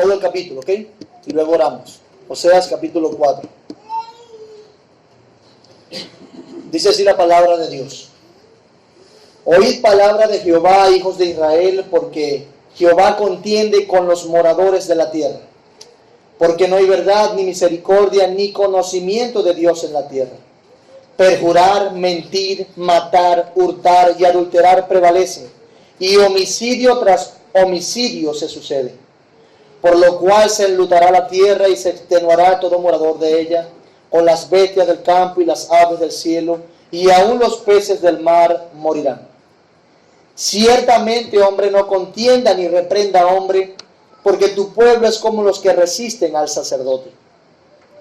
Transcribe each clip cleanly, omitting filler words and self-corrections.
todo el capítulo, ¿ok? Y luego oramos. Oseas capítulo 4. Dice así la palabra de Dios. Oíd palabra de Jehová, hijos de Israel, porque Jehová contiende con los moradores de la tierra. Porque no hay verdad, ni misericordia, ni conocimiento de Dios en la tierra. Perjurar, mentir, matar, hurtar y adulterar prevalecen, y homicidio tras homicidio se sucede. Por lo cual se enlutará la tierra y se extenuará todo morador de ella, con las bestias del campo y las aves del cielo, y aun los peces del mar morirán. Ciertamente hombre no contienda ni reprenda a hombre, porque tu pueblo es como los que resisten al sacerdote.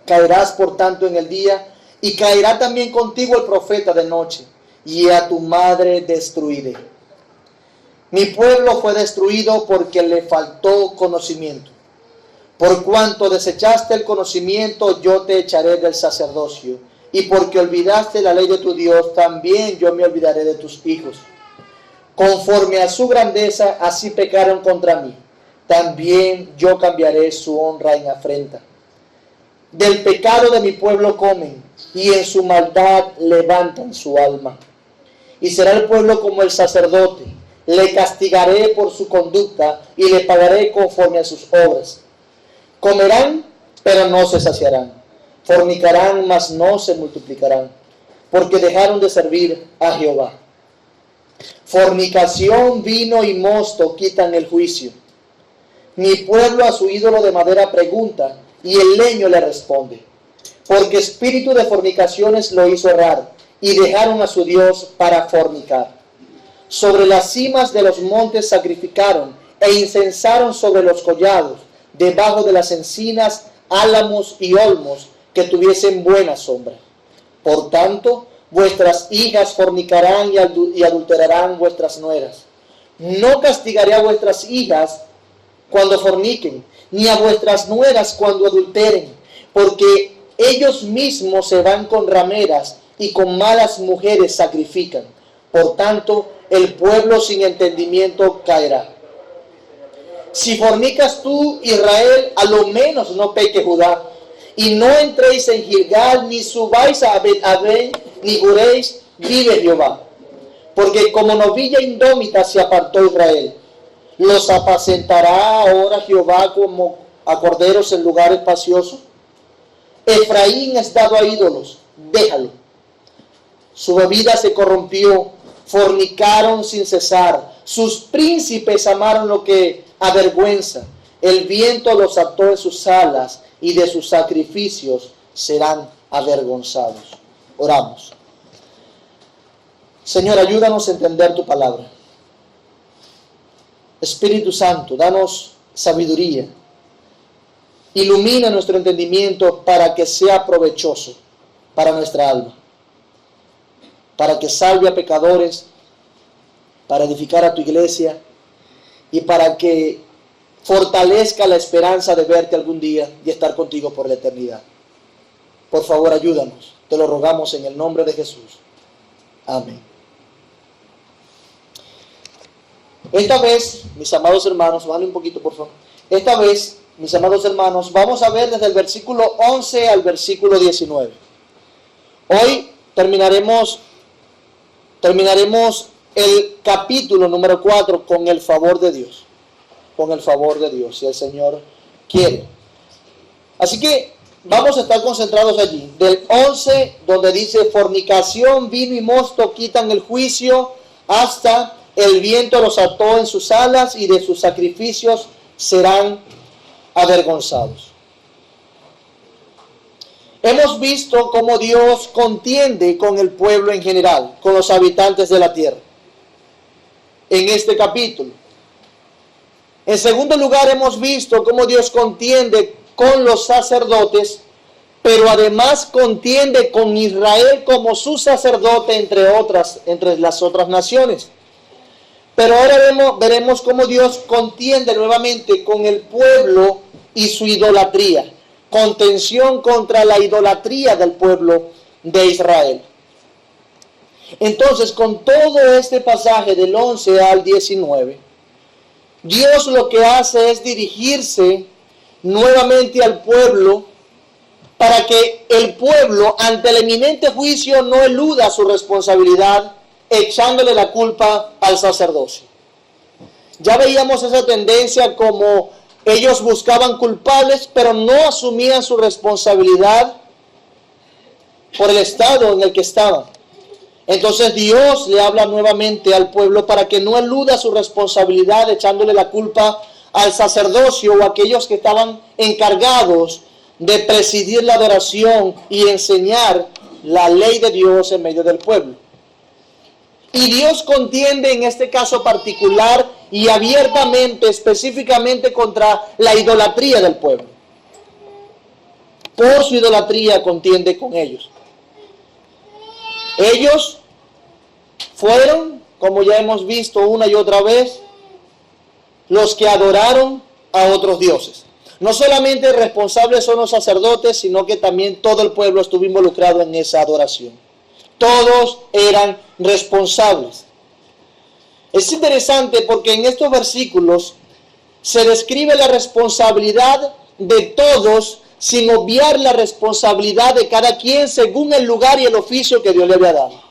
Caerás por tanto en el día, y caerá también contigo el profeta de noche, y a tu madre destruiré. Mi pueblo fue destruido porque le faltó conocimiento. Por cuanto desechaste el conocimiento, yo te echaré del sacerdocio, y porque olvidaste la ley de tu Dios, también yo me olvidaré de tus hijos. Conforme a su grandeza, así pecaron contra mí. También yo cambiaré su honra en afrenta. Del pecado de mi pueblo comen, y en su maldad levantan su alma. Y será el pueblo como el sacerdote. Le castigaré por su conducta, y le pagaré conforme a sus obras. Comerán, pero no se saciarán. Fornicarán, mas no se multiplicarán, porque dejaron de servir a Jehová. Fornicación, vino y mosto quitan el juicio. Mi pueblo a su ídolo de madera pregunta, y el leño le responde. Porque espíritu de fornicaciones lo hizo errar, y dejaron a su Dios para fornicar. Sobre las cimas de los montes sacrificaron, e incensaron sobre los collados, debajo de las encinas, álamos y olmos, que tuviesen buena sombra. Por tanto, vuestras hijas fornicarán y adulterarán vuestras nueras. No castigaré a vuestras hijas cuando forniquen, ni a vuestras nueras cuando adulteren, porque ellos mismos se van con rameras y con malas mujeres sacrifican. Por tanto, el pueblo sin entendimiento caerá. Si fornicas tú, Israel, a lo menos no peque Judá, y no entréis en Gilgal, ni subáis a Bet-Aven, ni juréis, vive Jehová. Porque como novilla indómita se apartó Israel. ¿Los apacentará ahora Jehová como a corderos en lugar espacioso? Efraín es dado a ídolos, déjalo. Su bebida se corrompió, fornicaron sin cesar. Sus príncipes amaron lo que avergüenza. El viento los ató en sus alas, y de sus sacrificios serán avergonzados. Oramos. Señor, ayúdanos a entender tu palabra. Espíritu Santo, danos sabiduría. Ilumina nuestro entendimiento para que sea provechoso para nuestra alma, para que salve a pecadores, para edificar a tu iglesia y para que fortalezca la esperanza de verte algún día y estar contigo por la eternidad. Por favor, ayúdanos. Te lo rogamos en el nombre de Jesús. Amén. Esta vez, mis amados hermanos, bájale un poquito por favor. Esta vez, mis amados hermanos, vamos a ver desde el versículo 11 al versículo 19. Hoy terminaremos el capítulo número 4 con el favor de Dios. Con el favor de Dios, si el Señor quiere. Así que vamos a estar concentrados allí. Del 11, donde dice fornicación, vino y mosto quitan el juicio, hasta el viento los ató en sus alas y de sus sacrificios serán avergonzados. Hemos visto cómo Dios contiende con el pueblo en general, con los habitantes de la tierra, en este capítulo. En segundo lugar, hemos visto cómo Dios contiende con los sacerdotes, pero además contiende con Israel como su sacerdote entre las otras naciones. Pero ahora veremos cómo Dios contiende nuevamente con el pueblo y su idolatría. Contención contra la idolatría del pueblo de Israel. Entonces, con todo este pasaje del 11 al 19, Dios lo que hace es dirigirse nuevamente al pueblo para que el pueblo ante el eminente juicio no eluda su responsabilidad echándole la culpa al sacerdocio. Ya veíamos esa tendencia como ellos buscaban culpables, pero no asumían su responsabilidad por el estado en el que estaban. Entonces Dios le habla nuevamente al pueblo para que no eluda su responsabilidad echándole la culpa al sacerdocio o a aquellos que estaban encargados de presidir la adoración y enseñar la ley de Dios en medio del pueblo. Y Dios contiende en este caso particular y abiertamente, específicamente contra la idolatría del pueblo. Por su idolatría contiende con ellos. Ellos fueron, como ya hemos visto una y otra vez, los que adoraron a otros dioses. No solamente responsables son los sacerdotes, sino que también todo el pueblo estuvo involucrado en esa adoración. Todos eran responsables. Es interesante porque en estos versículos se describe la responsabilidad de todos sin obviar la responsabilidad de cada quien según el lugar y el oficio que Dios le había dado.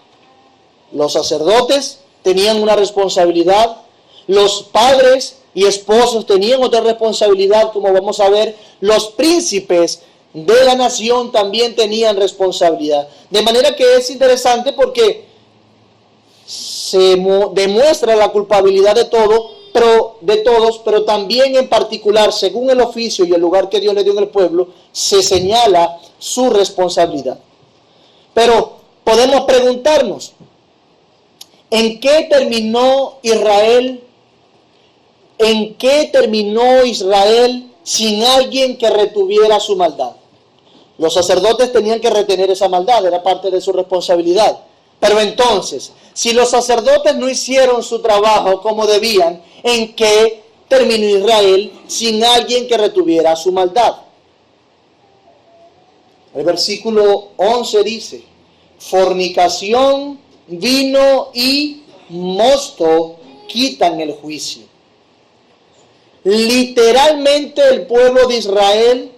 Los sacerdotes tenían una responsabilidad, los padres y esposos tenían otra responsabilidad, como vamos a ver, los príncipes de la nación también tenían responsabilidad. De manera que es interesante porque se demuestra la culpabilidad de todos, pero también en particular, según el oficio y el lugar que Dios le dio en el pueblo, se señala su responsabilidad. Pero podemos preguntarnos, ¿en qué terminó Israel? ¿En qué terminó Israel sin alguien que retuviera su maldad? Los sacerdotes tenían que retener esa maldad, era parte de su responsabilidad. Pero entonces, si los sacerdotes no hicieron su trabajo como debían, ¿en qué terminó Israel sin alguien que retuviera su maldad? El versículo 11 dice, fornicación, vino y mosto quitan el juicio. Literalmente el pueblo de Israel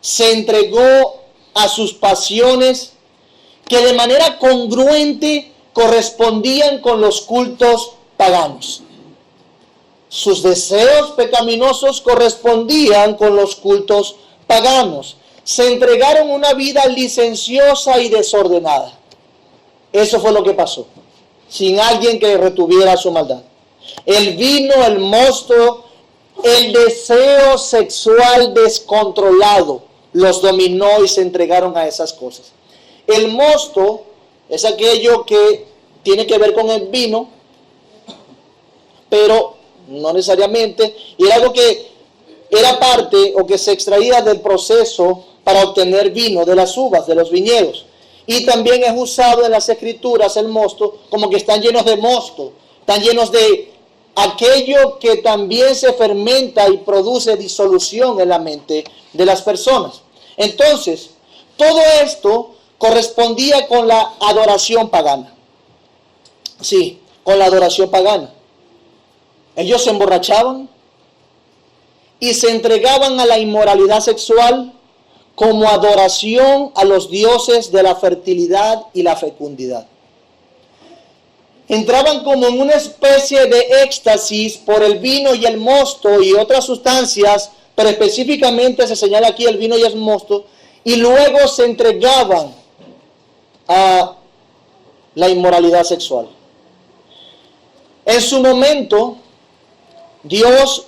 se entregó a sus pasiones que de manera congruente correspondían con los cultos paganos. Sus deseos pecaminosos correspondían con los cultos paganos. Se entregaron una vida licenciosa y desordenada. Eso fue lo que pasó, sin alguien que retuviera su maldad. El vino, el mosto, el deseo sexual descontrolado los dominó y se entregaron a esas cosas. El mosto es aquello que tiene que ver con el vino, pero no necesariamente, y era algo que era parte o que se extraía del proceso para obtener vino de las uvas, de los viñedos. Y también es usado en las escrituras el mosto como que están llenos de mosto, están llenos de aquello que también se fermenta y produce disolución en la mente de las personas. Entonces, todo esto correspondía con la adoración pagana. Sí, con la adoración pagana. Ellos se emborrachaban y se entregaban a la inmoralidad sexual como adoración a los dioses de la fertilidad y la fecundidad. Entraban como en una especie de éxtasis por el vino y el mosto y otras sustancias, pero específicamente se señala aquí el vino y el mosto, y luego se entregaban a la inmoralidad sexual. En su momento, Dios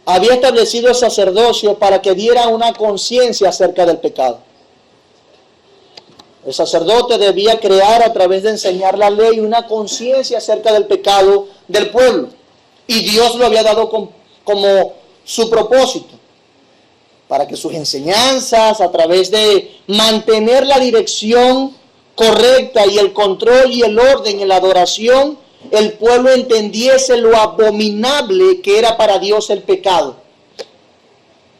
había establecido el sacerdocio para que diera una conciencia acerca del pecado. El sacerdote debía crear a través de enseñar la ley una conciencia acerca del pecado del pueblo. Y Dios lo había dado como su propósito, para que sus enseñanzas, a través de mantener la dirección correcta y el control y el orden en la adoración, el pueblo entendiese lo abominable que era para Dios el pecado.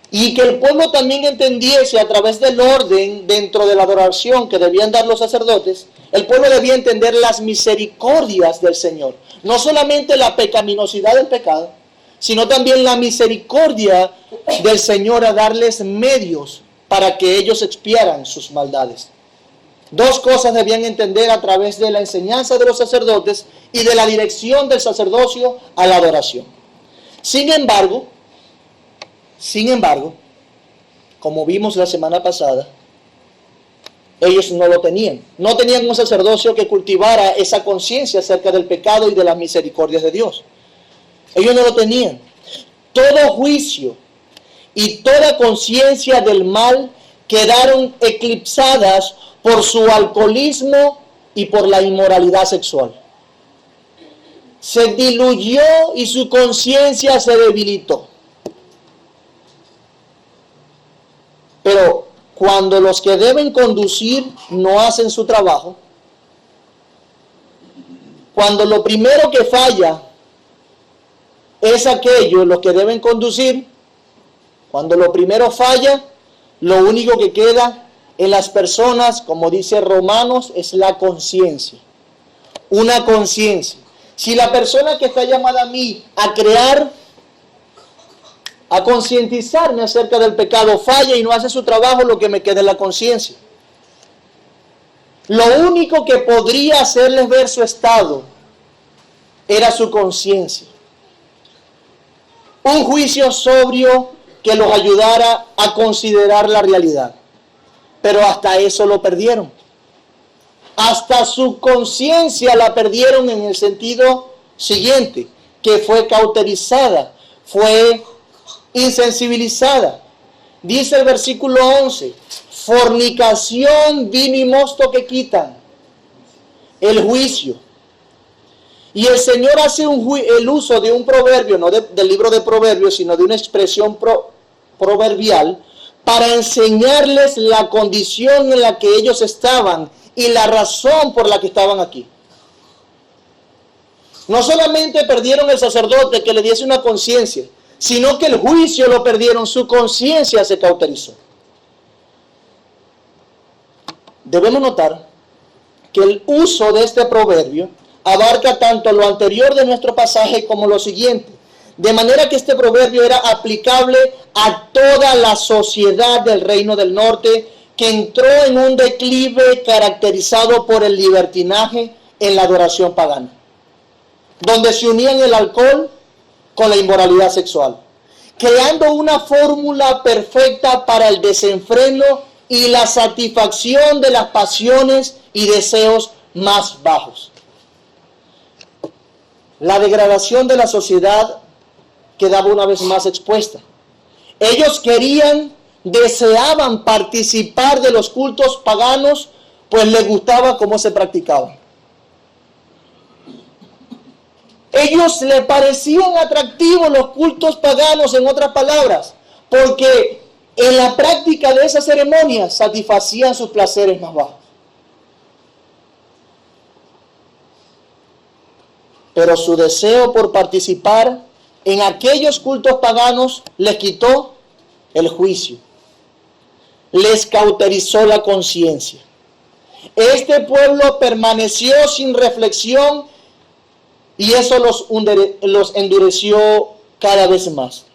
Y que el pueblo también entendiese a través del orden dentro de la adoración que debían dar los sacerdotes, el pueblo debía entender las misericordias del Señor. No solamente la pecaminosidad del pecado, sino también la misericordia del Señor a darles medios para que ellos expiaran sus maldades. Dos cosas debían entender a través de la enseñanza de los sacerdotes y de la dirección del sacerdocio a la adoración. Sin embargo, como vimos la semana pasada, ellos no lo tenían. No tenían un sacerdocio que cultivara esa conciencia acerca del pecado y de las misericordias de Dios. Ellos no lo tenían. Todo juicio y toda conciencia del mal quedaron eclipsadas por su alcoholismo y por la inmoralidad sexual. Se diluyó y su conciencia se debilitó. Pero cuando los que deben conducir no hacen su trabajo, cuando lo primero que falla es aquello, los que deben conducir, cuando lo primero falla, lo único que queda en las personas, como dice Romanos, es la conciencia. Una conciencia. Si la persona que está llamada a mí a crear, a concientizarme acerca del pecado, falla y no hace su trabajo, lo que me queda es la conciencia. Lo único que podría hacerles ver su estado era su conciencia. Un juicio sobrio que los ayudara a considerar la realidad. Pero hasta eso lo perdieron. Hasta su conciencia la perdieron en el sentido siguiente, que fue cauterizada, fue insensibilizada. Dice el versículo 11, fornicación, vino y mosto que quitan, el juicio. Y el Señor hace el uso de un proverbio, no del libro de Proverbios, sino de una expresión proverbial, para enseñarles la condición en la que ellos estaban y la razón por la que estaban aquí. No solamente perdieron el sacerdote que le diese una conciencia, sino que el juicio lo perdieron, su conciencia se cauterizó. Debemos notar que el uso de este proverbio abarca tanto lo anterior de nuestro pasaje como lo siguiente, de manera que este proverbio era aplicable a toda la sociedad del Reino del Norte, que entró en un declive caracterizado por el libertinaje en la adoración pagana, donde se unían el alcohol con la inmoralidad sexual, creando una fórmula perfecta para el desenfreno y la satisfacción de las pasiones y deseos más bajos. La degradación de la sociedad quedaba una vez más expuesta. Ellos deseaban participar de los cultos paganos, pues les gustaba cómo se practicaban. Ellos les parecían atractivos los cultos paganos, en otras palabras, porque en la práctica de esas ceremonias satisfacían sus placeres más bajos. Pero su deseo por participar en aquellos cultos paganos les quitó el juicio, les cauterizó la conciencia. Este pueblo permaneció sin reflexión y eso los endureció cada vez más.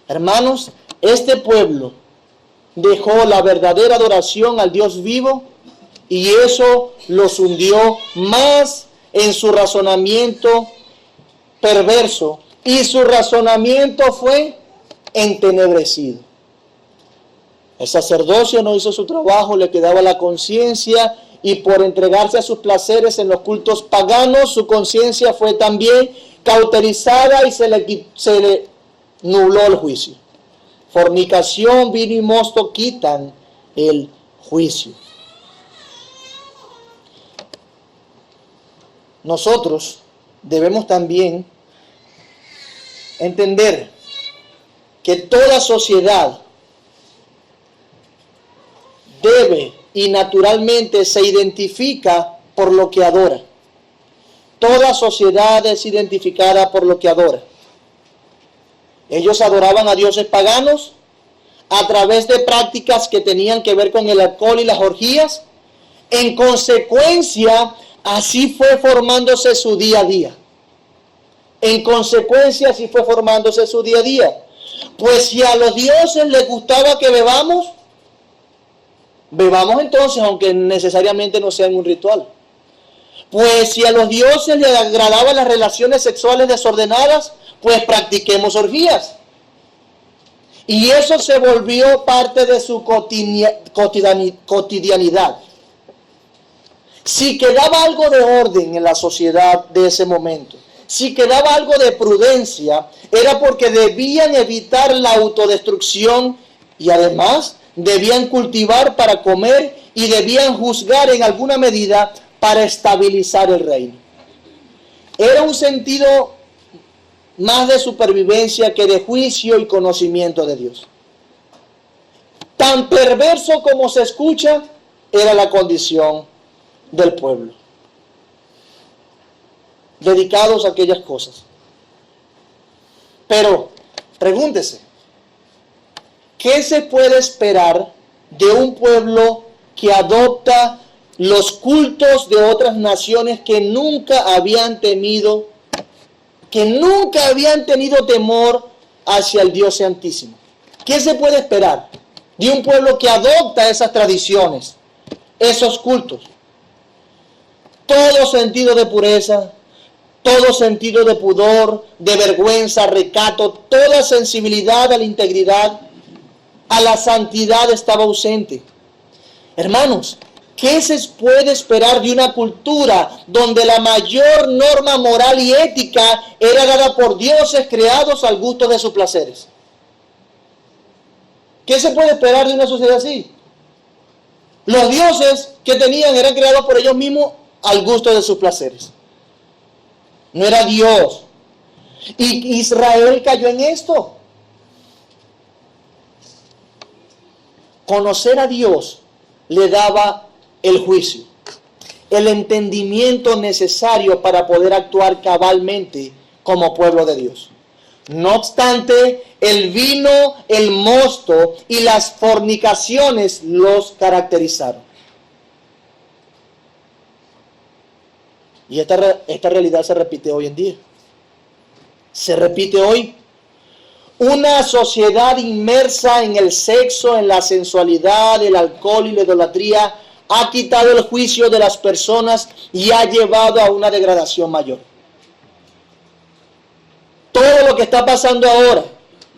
Hermanos, este pueblo dejó la verdadera adoración al Dios vivo y eso los hundió más en su razonamiento perverso, y su razonamiento fue entenebrecido. El sacerdocio no hizo su trabajo, le quedaba la conciencia, y por entregarse a sus placeres en los cultos paganos, su conciencia fue también cauterizada y se le nubló el juicio. Fornicación, vino y mosto quitan el juicio. Nosotros debemos también entender que toda sociedad debe y naturalmente se identifica por lo que adora. Toda sociedad es identificada por lo que adora. Ellos adoraban a dioses paganos a través de prácticas que tenían que ver con el alcohol y las orgías. En consecuencia, así fue formándose su día a día. En consecuencia, así fue formándose su día a día. Pues si a los dioses les gustaba que bebamos, bebamos entonces, aunque necesariamente no sea en un ritual. Pues si a los dioses les agradaban las relaciones sexuales desordenadas, pues practiquemos orgías. Y eso se volvió parte de su cotidianidad. Si quedaba algo de orden en la sociedad de ese momento, si quedaba algo de prudencia, era porque debían evitar la autodestrucción y además debían cultivar para comer y debían juzgar en alguna medida para estabilizar el reino. Era un sentido más de supervivencia que de juicio y conocimiento de Dios. Tan perverso como se escucha, era la condición del pueblo, dedicados a aquellas cosas. Pero, pregúntese, ¿qué se puede esperar de un pueblo que adopta los cultos de otras naciones que nunca habían temido, que nunca habían tenido temor hacia el Dios Santísimo? ¿Qué se puede esperar de un pueblo que adopta esas tradiciones, esos cultos? Todo sentido de pureza, todo sentido de pudor, de vergüenza, recato, toda sensibilidad a la integridad, a la santidad estaba ausente. Hermanos, ¿qué se puede esperar de una cultura donde la mayor norma moral y ética era dada por dioses creados al gusto de sus placeres? ¿Qué se puede esperar de una sociedad así? Los dioses que tenían eran creados por ellos mismos al gusto de sus placeres. No era Dios. Y Israel cayó en esto. Conocer a Dios le daba el juicio, el entendimiento necesario para poder actuar cabalmente como pueblo de Dios. No obstante, el vino, el mosto y las fornicaciones los caracterizaron. Y esta realidad se repite hoy en día. Se repite hoy. Una sociedad inmersa en el sexo, en la sensualidad, el alcohol y la idolatría ha quitado el juicio de las personas y ha llevado a una degradación mayor. Todo lo que está pasando ahora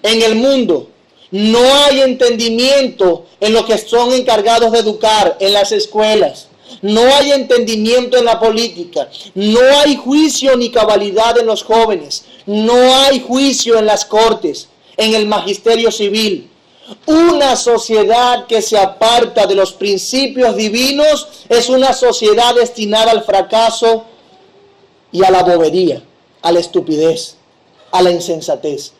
en el mundo, no hay entendimiento en los que son encargados de educar en las escuelas. No hay entendimiento en la política, no hay juicio ni cabalidad en los jóvenes, no hay juicio en las cortes, en el magisterio civil. Una sociedad que se aparta de los principios divinos es una sociedad destinada al fracaso y a la bobería, a la estupidez, a la insensatez.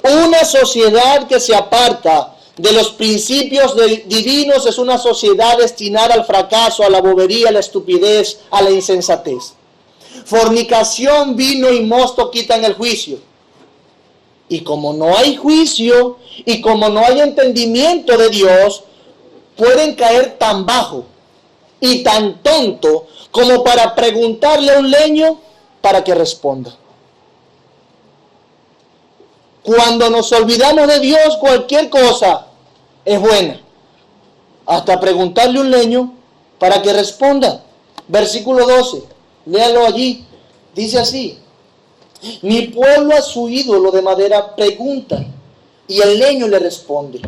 Una sociedad que se aparta de los principios divinos es una sociedad destinada al fracaso, a la bobería, a la estupidez, a la insensatez. Fornicación, vino y mosto quitan el juicio. Y como no hay juicio y como no hay entendimiento de Dios, pueden caer tan bajo y tan tonto como para preguntarle a un leño para que responda. Cuando nos olvidamos de Dios, cualquier cosa es buena. Hasta preguntarle a un leño para que responda. Versículo 12, léalo allí. Dice así: mi pueblo a su ídolo de madera pregunta, y el leño le responde.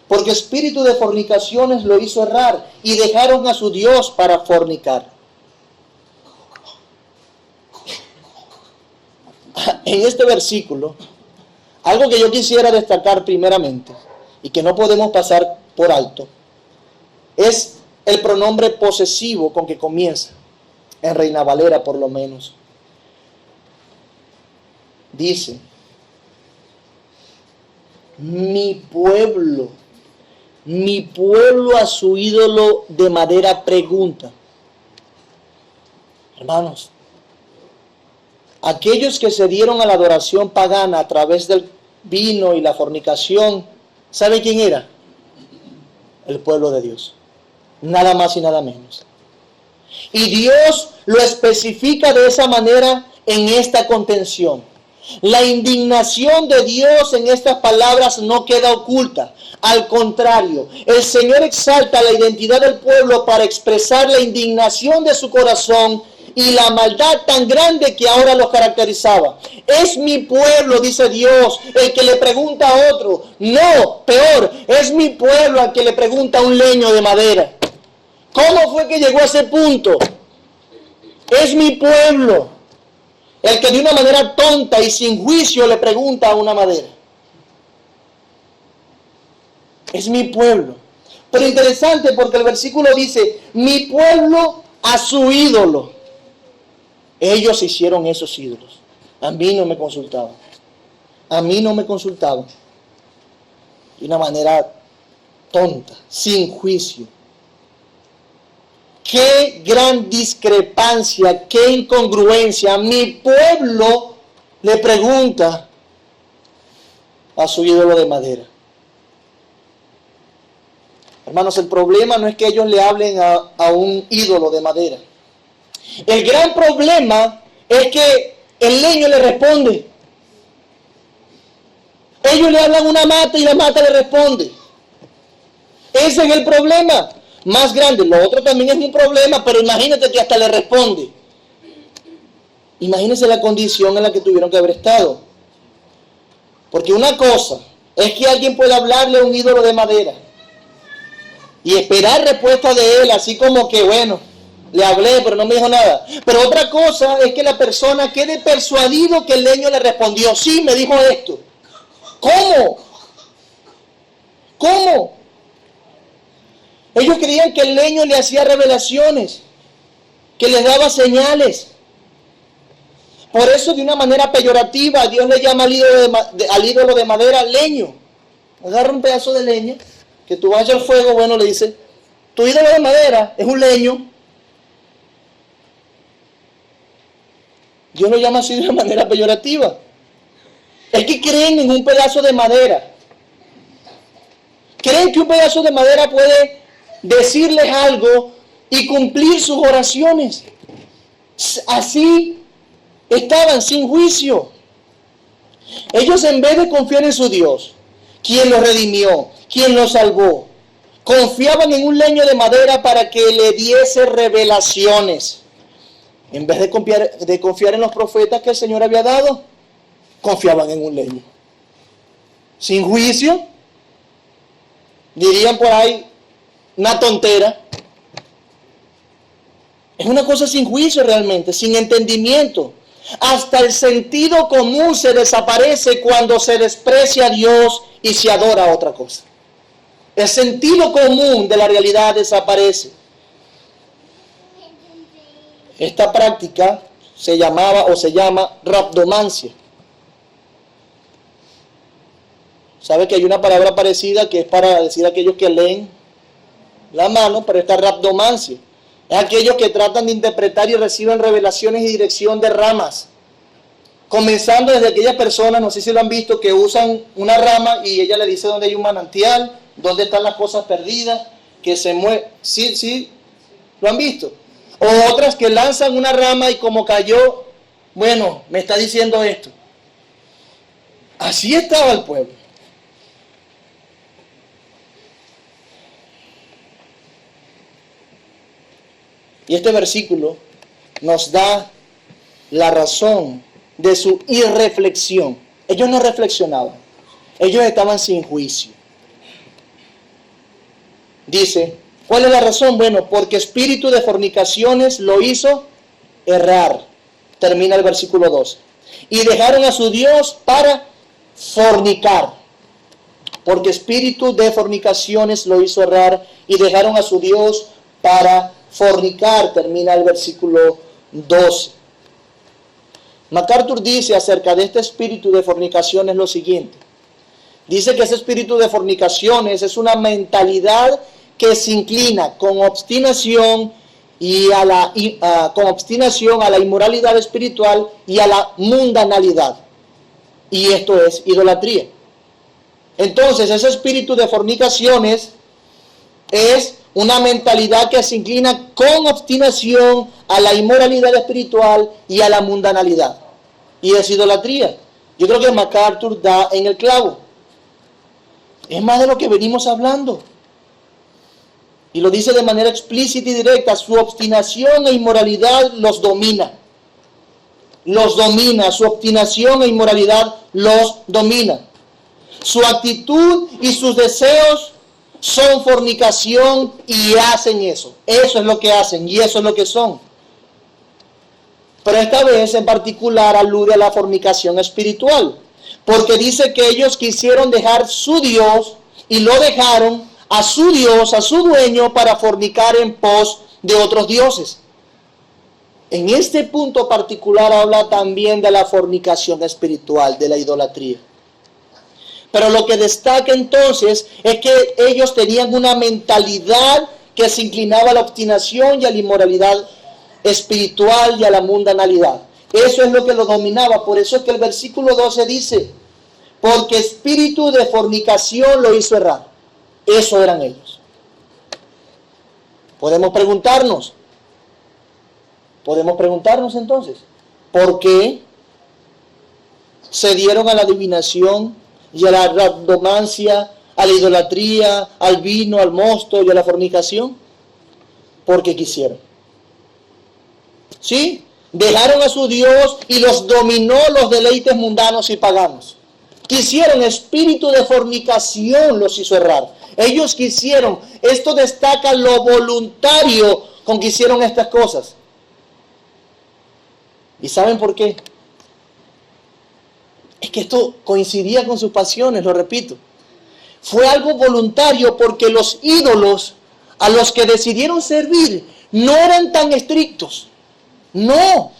Porque espíritu de fornicaciones lo hizo errar, y dejaron a su Dios para fornicar. En este versículo, algo que yo quisiera destacar primeramente, y que no podemos pasar por alto, es el pronombre posesivo con que comienza, en Reina Valera por lo menos. Dice, mi pueblo a su ídolo de madera pregunta. Hermanos, aquellos que se dieron a la adoración pagana a través del vino y la fornicación, ¿sabe quién era? El pueblo de Dios. Nada más y nada menos. Y Dios lo especifica de esa manera en esta contención. La indignación de Dios en estas palabras no queda oculta. Al contrario, el Señor exalta la identidad del pueblo para expresar la indignación de su corazón y la maldad tan grande que ahora los caracterizaba. Es mi pueblo, dice Dios, el que le pregunta a otro. No, peor, es mi pueblo al que le pregunta a un leño de madera. ¿Cómo fue que llegó a ese punto? Es mi pueblo el que de una manera tonta y sin juicio le pregunta a una madera. Es mi pueblo. Pero interesante porque el versículo dice, mi pueblo a su ídolo. Ellos hicieron esos ídolos. A mí no me consultaban. A mí no me consultaban. De una manera tonta, sin juicio. Qué gran discrepancia, qué incongruencia. Mi pueblo le pregunta a su ídolo de madera. Hermanos, el problema no es que ellos le hablen a un ídolo de madera. El gran problema es que el leño le responde. Ellos le hablan a una mata y la mata le responde. Ese es el problema más grande. Lo otro también es un problema, pero imagínate que hasta le responde. Imagínense la condición en la que tuvieron que haber estado. Porque una cosa es que alguien pueda hablarle a un ídolo de madera y esperar respuesta de él, así como que, bueno, le hablé, pero no me dijo nada. Pero otra cosa es que la persona quede persuadido que el leño le respondió, sí, me dijo esto. ¿Cómo? ¿Cómo? Ellos creían que el leño le hacía revelaciones, que les daba señales. Por eso, de una manera peyorativa, Dios le llama al ídolo de madera leño. Agarra un pedazo de leña, que tú vayas al fuego, bueno, le dice, tu ídolo de madera es un leño. Dios lo llama así de una manera peyorativa. Es que creen en un pedazo de madera. Creen que un pedazo de madera puede decirles algo y cumplir sus oraciones. Así estaban sin juicio. Ellos, en vez de confiar en su Dios, quien los redimió, quien los salvó, confiaban en un leño de madera para que le diese revelaciones. En vez de confiar en los profetas que el Señor había dado, confiaban en un leño. Sin juicio, dirían por ahí, una tontera. Es una cosa sin juicio realmente, sin entendimiento. Hasta el sentido común se desaparece cuando se desprecia a Dios y se adora a otra cosa. El sentido común de la realidad desaparece. Esta práctica se llamaba o se llama rhabdomancia. ¿Sabe que hay una palabra parecida que es para decir aquellos que leen la mano? Pero esta rhabdomancia es aquellos que tratan de interpretar y reciben revelaciones y dirección de ramas. Comenzando desde aquellas personas, no sé si lo han visto, que usan una rama y ella le dice dónde hay un manantial, dónde están las cosas perdidas, que se mueve. Sí, lo han visto. O otras que lanzan una rama y como cayó, bueno, me está diciendo esto. Así estaba el pueblo. Y este versículo nos da la razón de su irreflexión. Ellos no reflexionaban. Ellos estaban sin juicio. Dice, ¿cuál es la razón? Bueno, porque espíritu de fornicaciones lo hizo errar. Termina el versículo 12. Y dejaron a su Dios para fornicar. Porque espíritu de fornicaciones lo hizo errar y dejaron a su Dios para fornicar. Termina el versículo 12. MacArthur dice acerca de este espíritu de fornicaciones lo siguiente. Dice que ese espíritu de fornicaciones es una mentalidad que se inclina con obstinación a la inmoralidad espiritual y a la mundanalidad. Y esto es idolatría. Entonces, ese espíritu de fornicaciones es una mentalidad que se inclina con obstinación a la inmoralidad espiritual y a la mundanalidad. Y es idolatría. Yo creo que MacArthur da en el clavo. Es más de lo que venimos hablando. Y lo dice de manera explícita y directa. Su obstinación e inmoralidad los domina. Los domina. Su obstinación e inmoralidad los domina. Su actitud y sus deseos son fornicación y hacen eso. Eso es lo que hacen y eso es lo que son. Pero esta vez en particular alude a la fornicación espiritual. Porque dice que ellos quisieron dejar su Dios y lo dejaron a su Dios, a su dueño, para fornicar en pos de otros dioses. En este punto particular habla también de la fornicación espiritual, de la idolatría. Pero lo que destaca entonces es que ellos tenían una mentalidad que se inclinaba a la obstinación y a la inmoralidad espiritual y a la mundanalidad. Eso es lo que lo dominaba. Por eso es que el versículo 12 dice, porque espíritu de fornicación lo hizo errar. Eso eran ellos. Podemos preguntarnos entonces, ¿por qué se dieron a la adivinación y a la rhabdomancia, a la idolatría, al vino, al mosto y a la fornicación? Porque quisieron. ¿Sí? Dejaron a su Dios y los dominó los deleites mundanos y paganos. Quisieron, espíritu de fornicación los hizo errar. Ellos quisieron. Esto destaca lo voluntario con que hicieron estas cosas. ¿Y saben por qué? Es que esto coincidía con sus pasiones, lo repito. Fue algo voluntario porque los ídolos a los que decidieron servir no eran tan estrictos. No,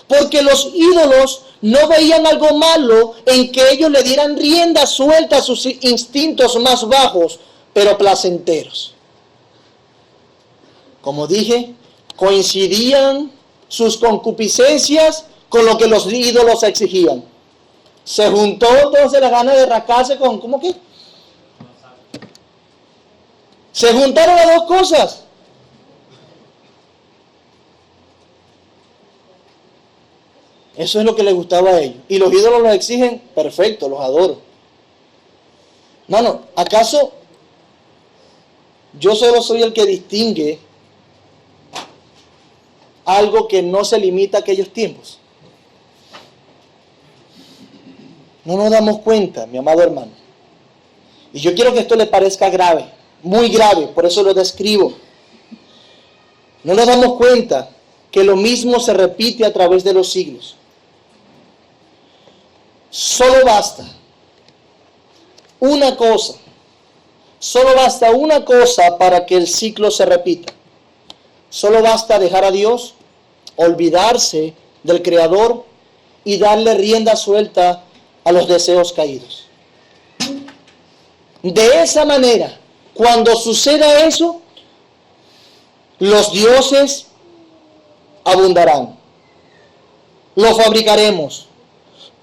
porque los ídolos no veían algo malo en que ellos le dieran rienda suelta a sus instintos más bajos, pero placenteros. Como dije, coincidían sus concupiscencias con lo que los ídolos exigían. Se juntó entonces la gana de rascarse con, ¿cómo qué? Se juntaron las dos cosas. Eso es lo que les gustaba a ellos. Y los ídolos los exigen, perfecto, los adoro. No, ¿acaso yo solo soy el que distingue algo que no se limita a aquellos tiempos? No nos damos cuenta, mi amado hermano. Y yo quiero que esto le parezca grave, muy grave, por eso lo describo. No nos damos cuenta que lo mismo se repite a través de los siglos. Solo basta una cosa para que el ciclo se repita. Solo basta dejar a Dios, olvidarse del Creador y darle rienda suelta a los deseos caídos. De esa manera, cuando suceda eso, los dioses abundarán. Lo fabricaremos.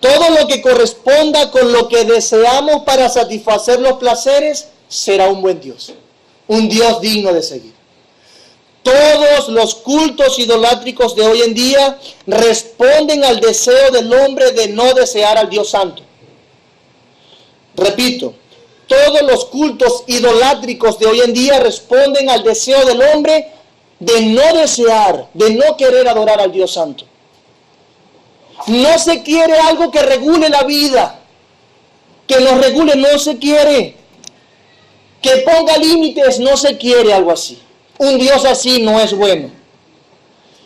Todo lo que corresponda con lo que deseamos para satisfacer los placeres será un buen Dios. Un Dios digno de seguir. Todos los cultos idolátricos de hoy en día responden al deseo del hombre de no desear al Dios Santo. Repito, todos los cultos idolátricos de hoy en día responden al deseo del hombre de no desear, de no querer adorar al Dios Santo. No se quiere algo que regule la vida, que nos regule, no se quiere. Que ponga límites, no se quiere algo así. Un Dios así no es bueno.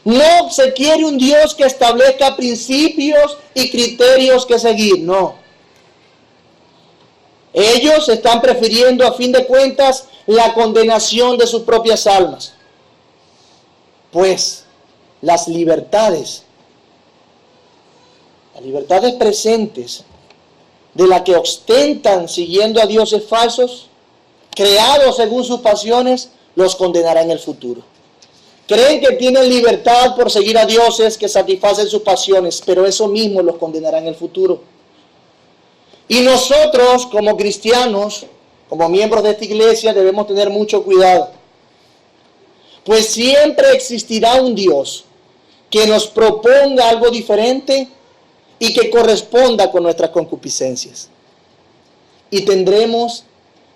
No se quiere un Dios que establezca principios y criterios que seguir, no. Ellos están prefiriendo, a fin de cuentas, la condenación de sus propias almas. Pues las libertades presentes de las que ostentan siguiendo a dioses falsos, creados según sus pasiones, los condenará en el futuro. Creen que tienen libertad por seguir a dioses que satisfacen sus pasiones, pero eso mismo los condenará en el futuro. Y nosotros, como cristianos, como miembros de esta iglesia, debemos tener mucho cuidado. pues siempre existirá un Dios que nos proponga algo diferente y que corresponda con nuestras concupiscencias. Y tendremos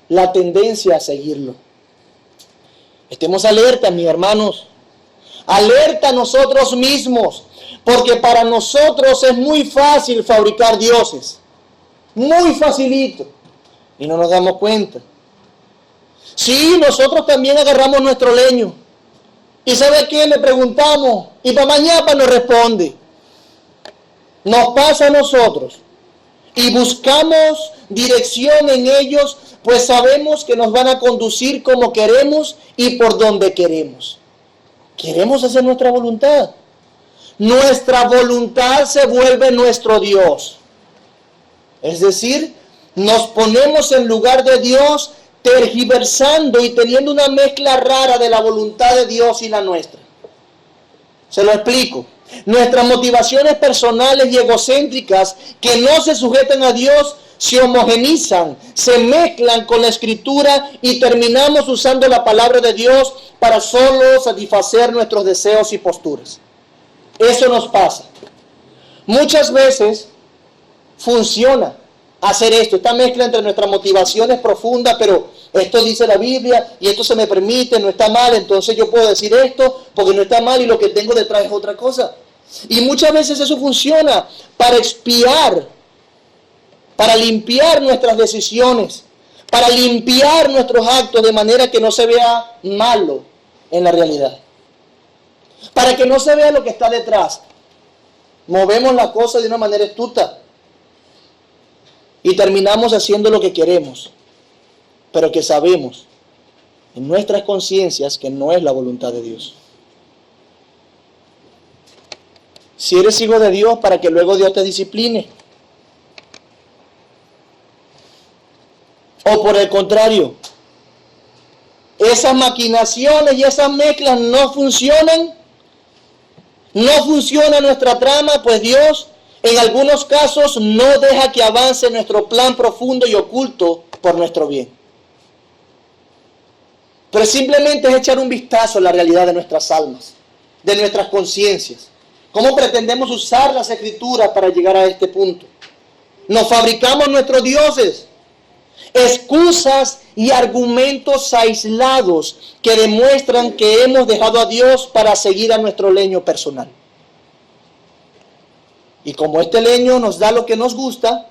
la tendencia a seguirlo. Estemos alerta, mis hermanos. Alerta a nosotros mismos, porque para nosotros es muy fácil fabricar dioses. Muy facilito. Y no nos damos cuenta. Sí, nosotros también agarramos nuestro leño. ¿Y sabe qué? Le preguntamos. Y para mañana nos responde. Nos pasa a nosotros. Y buscamos dirección en ellos, pues sabemos que nos van a conducir como queremos y por donde queremos. Queremos hacer nuestra voluntad. Nuestra voluntad se vuelve nuestro Dios. Es decir, nos ponemos en lugar de Dios, tergiversando y teniendo una mezcla rara de la voluntad de Dios y la nuestra. Se lo explico. Nuestras motivaciones personales y egocéntricas que no se sujetan a Dios se homogenizan, se mezclan con la Escritura y terminamos usando la palabra de Dios para solo satisfacer nuestros deseos y posturas. Eso nos pasa. Muchas veces funciona hacer esto, esta mezcla entre nuestras motivaciones profundas, pero esto dice la Biblia y esto se me permite, no está mal, entonces yo puedo decir esto porque no está mal y lo que tengo detrás es otra cosa. Y muchas veces eso funciona para expiar, para limpiar nuestras decisiones, para limpiar nuestros actos de manera que no se vea malo en la realidad. Para que no se vea lo que está detrás. Movemos la cosa de una manera astuta y terminamos haciendo lo que queremos, pero que sabemos en nuestras conciencias que no es la voluntad de Dios. Si eres hijo de Dios, para que luego Dios te discipline. O por el contrario, esas maquinaciones y esas mezclas no funcionan. No funciona nuestra trama, pues Dios en algunos casos no deja que avance nuestro plan profundo y oculto por nuestro bien. Pero simplemente es echar un vistazo a la realidad de nuestras almas, de nuestras conciencias. ¿Cómo pretendemos usar las Escrituras para llegar a este punto? Nos fabricamos nuestros dioses, excusas y argumentos aislados que demuestran que hemos dejado a Dios para seguir a nuestro leño personal. Y como este leño nos da lo que nos gusta,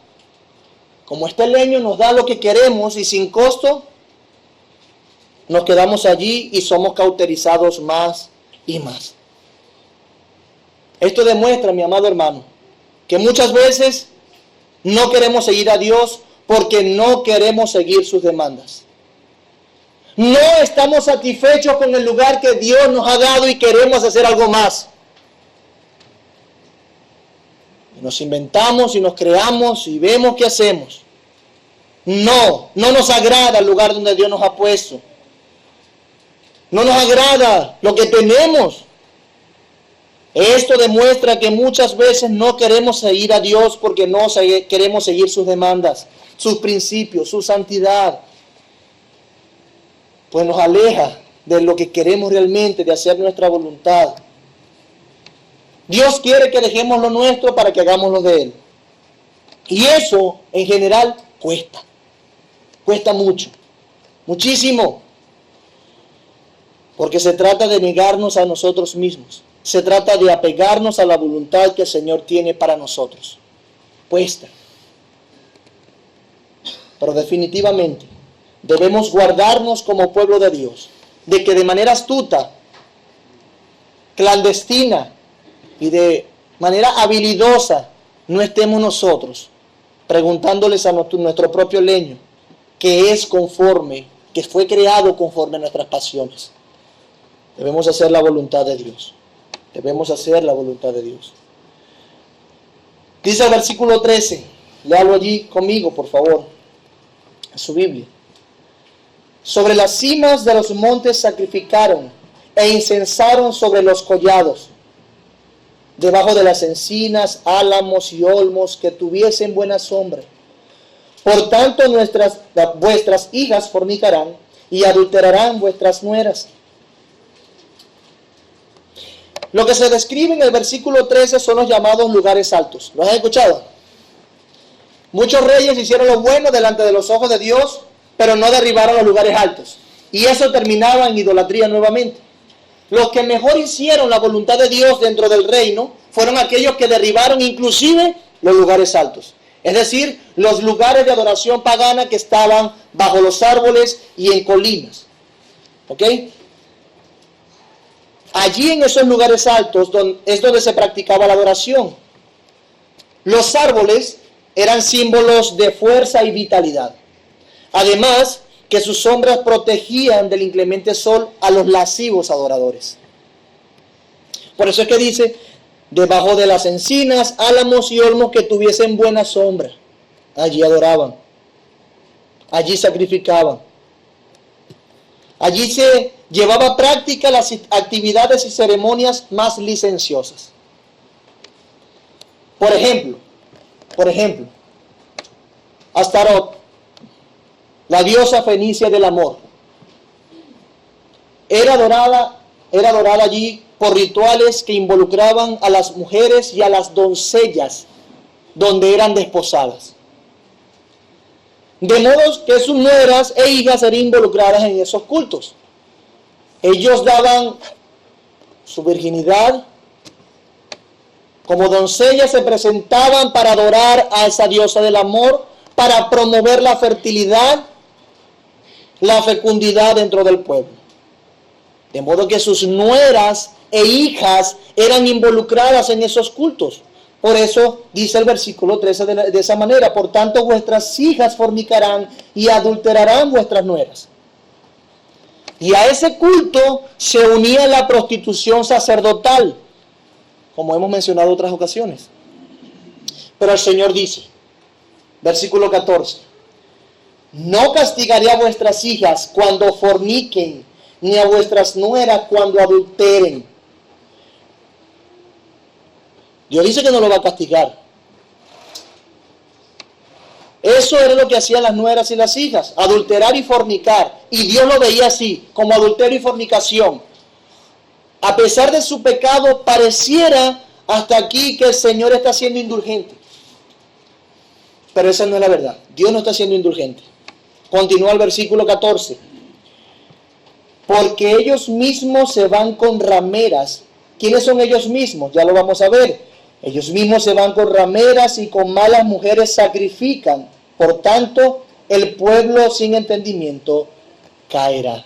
como este leño nos da lo que queremos y sin costo, nos quedamos allí y somos cauterizados más y más. Esto demuestra, mi amado hermano, que muchas veces no queremos seguir a Dios porque no queremos seguir sus demandas. No estamos satisfechos con el lugar que Dios nos ha dado y queremos hacer algo más. Y nos inventamos y nos creamos y vemos qué hacemos. No nos agrada el lugar donde Dios nos ha puesto. No nos agrada lo que tenemos. Esto demuestra que muchas veces no queremos seguir a Dios porque no queremos seguir sus demandas, sus principios, su santidad. Pues nos aleja de lo que queremos realmente, de hacer nuestra voluntad. Dios quiere que dejemos lo nuestro para que hagamos lo de Él. Y eso, en general, cuesta. Cuesta mucho. Muchísimo. Porque se trata de negarnos a nosotros mismos. Se trata de apegarnos a la voluntad que el Señor tiene para nosotros. Cuesta. Pero definitivamente debemos guardarnos como pueblo de Dios, de que de manera astuta, clandestina y de manera habilidosa no estemos nosotros preguntándoles a nuestro propio leño que es conforme, que fue creado conforme a nuestras pasiones. Debemos hacer la voluntad de Dios. Debemos hacer la voluntad de Dios. Dice el versículo 13, léalo allí conmigo, por favor, en su Biblia. Sobre las cimas de los montes sacrificaron e incensaron sobre los collados, debajo de las encinas, álamos y olmos que tuviesen buena sombra. Por tanto, vuestras hijas fornicarán y adulterarán vuestras nueras. Lo que se describe en el versículo 13 son los llamados lugares altos. ¿Lo has escuchado? Muchos reyes hicieron lo bueno delante de los ojos de Dios, pero no derribaron los lugares altos. Y eso terminaba en idolatría nuevamente. Los que mejor hicieron la voluntad de Dios dentro del reino fueron aquellos que derribaron inclusive los lugares altos. Es decir, los lugares de adoración pagana que estaban bajo los árboles y en colinas. ¿Ok? Allí en esos lugares altos es donde se practicaba la adoración. Los árboles eran símbolos de fuerza y vitalidad. Además, que sus sombras protegían del inclemente sol a los lascivos adoradores. Por eso es que dice, debajo de las encinas, álamos y olmos que tuviesen buena sombra. Allí adoraban. Allí sacrificaban. Allí se llevaba a práctica las actividades y ceremonias más licenciosas. Por ejemplo, Astarot, la diosa fenicia del amor, era adorada allí por rituales que involucraban a las mujeres y a las doncellas donde eran desposadas. De modo que sus nueras e hijas eran involucradas en esos cultos. Ellos daban su virginidad. Como doncellas se presentaban para adorar a esa diosa del amor, para promover la fertilidad, la fecundidad dentro del pueblo. De modo que sus nueras e hijas eran involucradas en esos cultos. Por eso dice el versículo 13 de esa manera: por tanto vuestras hijas fornicarán y adulterarán vuestras nueras. Y a ese culto se unía la prostitución sacerdotal, como hemos mencionado en otras ocasiones. Pero el Señor dice, versículo 14, no castigaré a vuestras hijas cuando forniquen, ni a vuestras nueras cuando adulteren. Dios dice que no lo va a castigar. Eso era lo que hacían las nueras y las hijas, adulterar y fornicar. Y Dios lo veía así, como adulterio y fornicación. A pesar de su pecado, pareciera hasta aquí que el Señor está siendo indulgente. Pero esa no es la verdad. Dios no está siendo indulgente. Continúa el versículo 14. Porque ellos mismos se van con rameras. ¿Quiénes son ellos mismos? Ya lo vamos a ver. Ellos mismos se van con rameras y con malas mujeres sacrifican. Por tanto, el pueblo sin entendimiento caerá.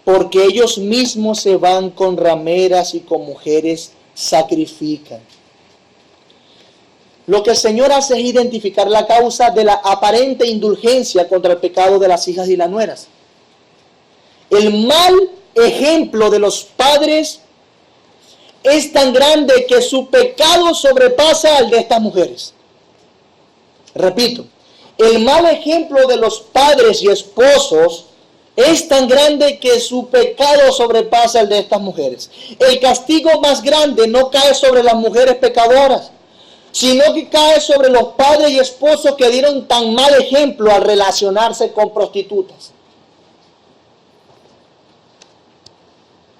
Porque ellos mismos se van con rameras y con mujeres sacrifican. Lo que el Señor hace es identificar la causa de la aparente indulgencia contra el pecado de las hijas y las nueras. El mal ejemplo de los padres es tan grande que su pecado sobrepasa al de estas mujeres. Repito, el mal ejemplo de los padres y esposos es tan grande que su pecado sobrepasa el de estas mujeres. El castigo más grande no cae sobre las mujeres pecadoras, sino que cae sobre los padres y esposos que dieron tan mal ejemplo al relacionarse con prostitutas.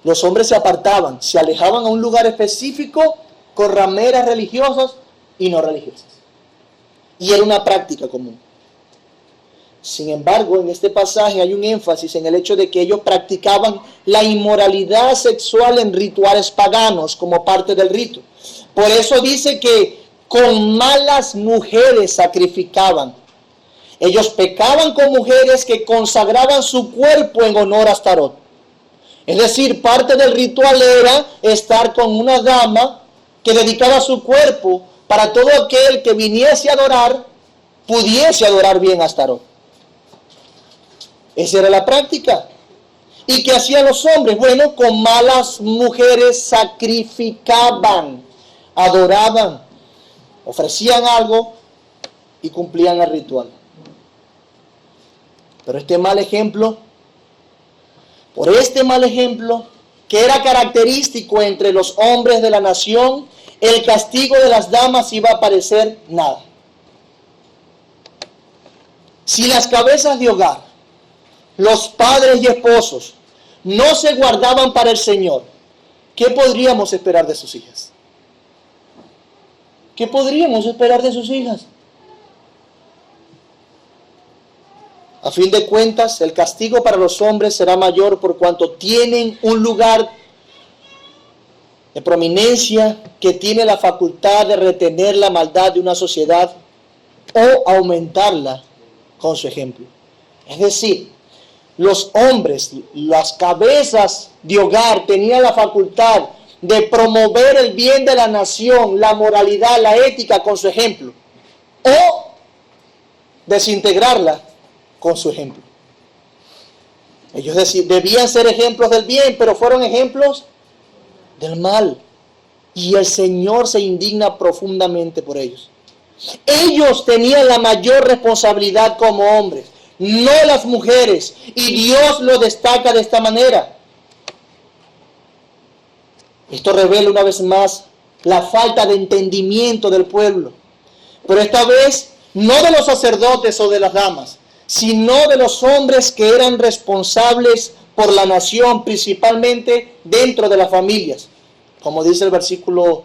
Los hombres se apartaban, se alejaban a un lugar específico con rameras religiosas y no religiosas. Y era una práctica común. Sin embargo, en este pasaje hay un énfasis en el hecho de que ellos practicaban la inmoralidad sexual en rituales paganos como parte del rito. Por eso dice que con malas mujeres sacrificaban. Ellos pecaban con mujeres que consagraban su cuerpo en honor a Astarot. Es decir, parte del ritual era estar con una dama que dedicaba su cuerpo para todo aquel que viniese a adorar, pudiese adorar bien a Astarot. Esa era la práctica. ¿Y qué hacían los hombres? Bueno, con malas mujeres sacrificaban, adoraban, ofrecían algo y cumplían el ritual. Pero este mal ejemplo, por este mal ejemplo, que era característico entre los hombres de la nación, el castigo de las damas iba a parecer nada. Si las cabezas de hogar, los padres y esposos, no se guardaban para el Señor, ¿qué podríamos esperar de sus hijas? ¿Qué podríamos esperar de sus hijas? A fin de cuentas, el castigo para los hombres será mayor por cuanto tienen un lugar de prominencia que tiene la facultad de retener la maldad de una sociedad o aumentarla con su ejemplo. Es decir, los hombres, las cabezas de hogar, tenían la facultad de promover el bien de la nación, la moralidad, la ética con su ejemplo, o desintegrarla con su ejemplo. Ellos debían ser ejemplos del bien, pero fueron ejemplos del mal. Y el Señor se indigna profundamente por ellos. Ellos tenían la mayor responsabilidad como hombres, no las mujeres. Y Dios lo destaca de esta manera. Esto revela una vez más la falta de entendimiento del pueblo. Pero esta vez no de los sacerdotes o de las damas, sino de los hombres que eran responsables por la nación, principalmente dentro de las familias. Como dice el versículo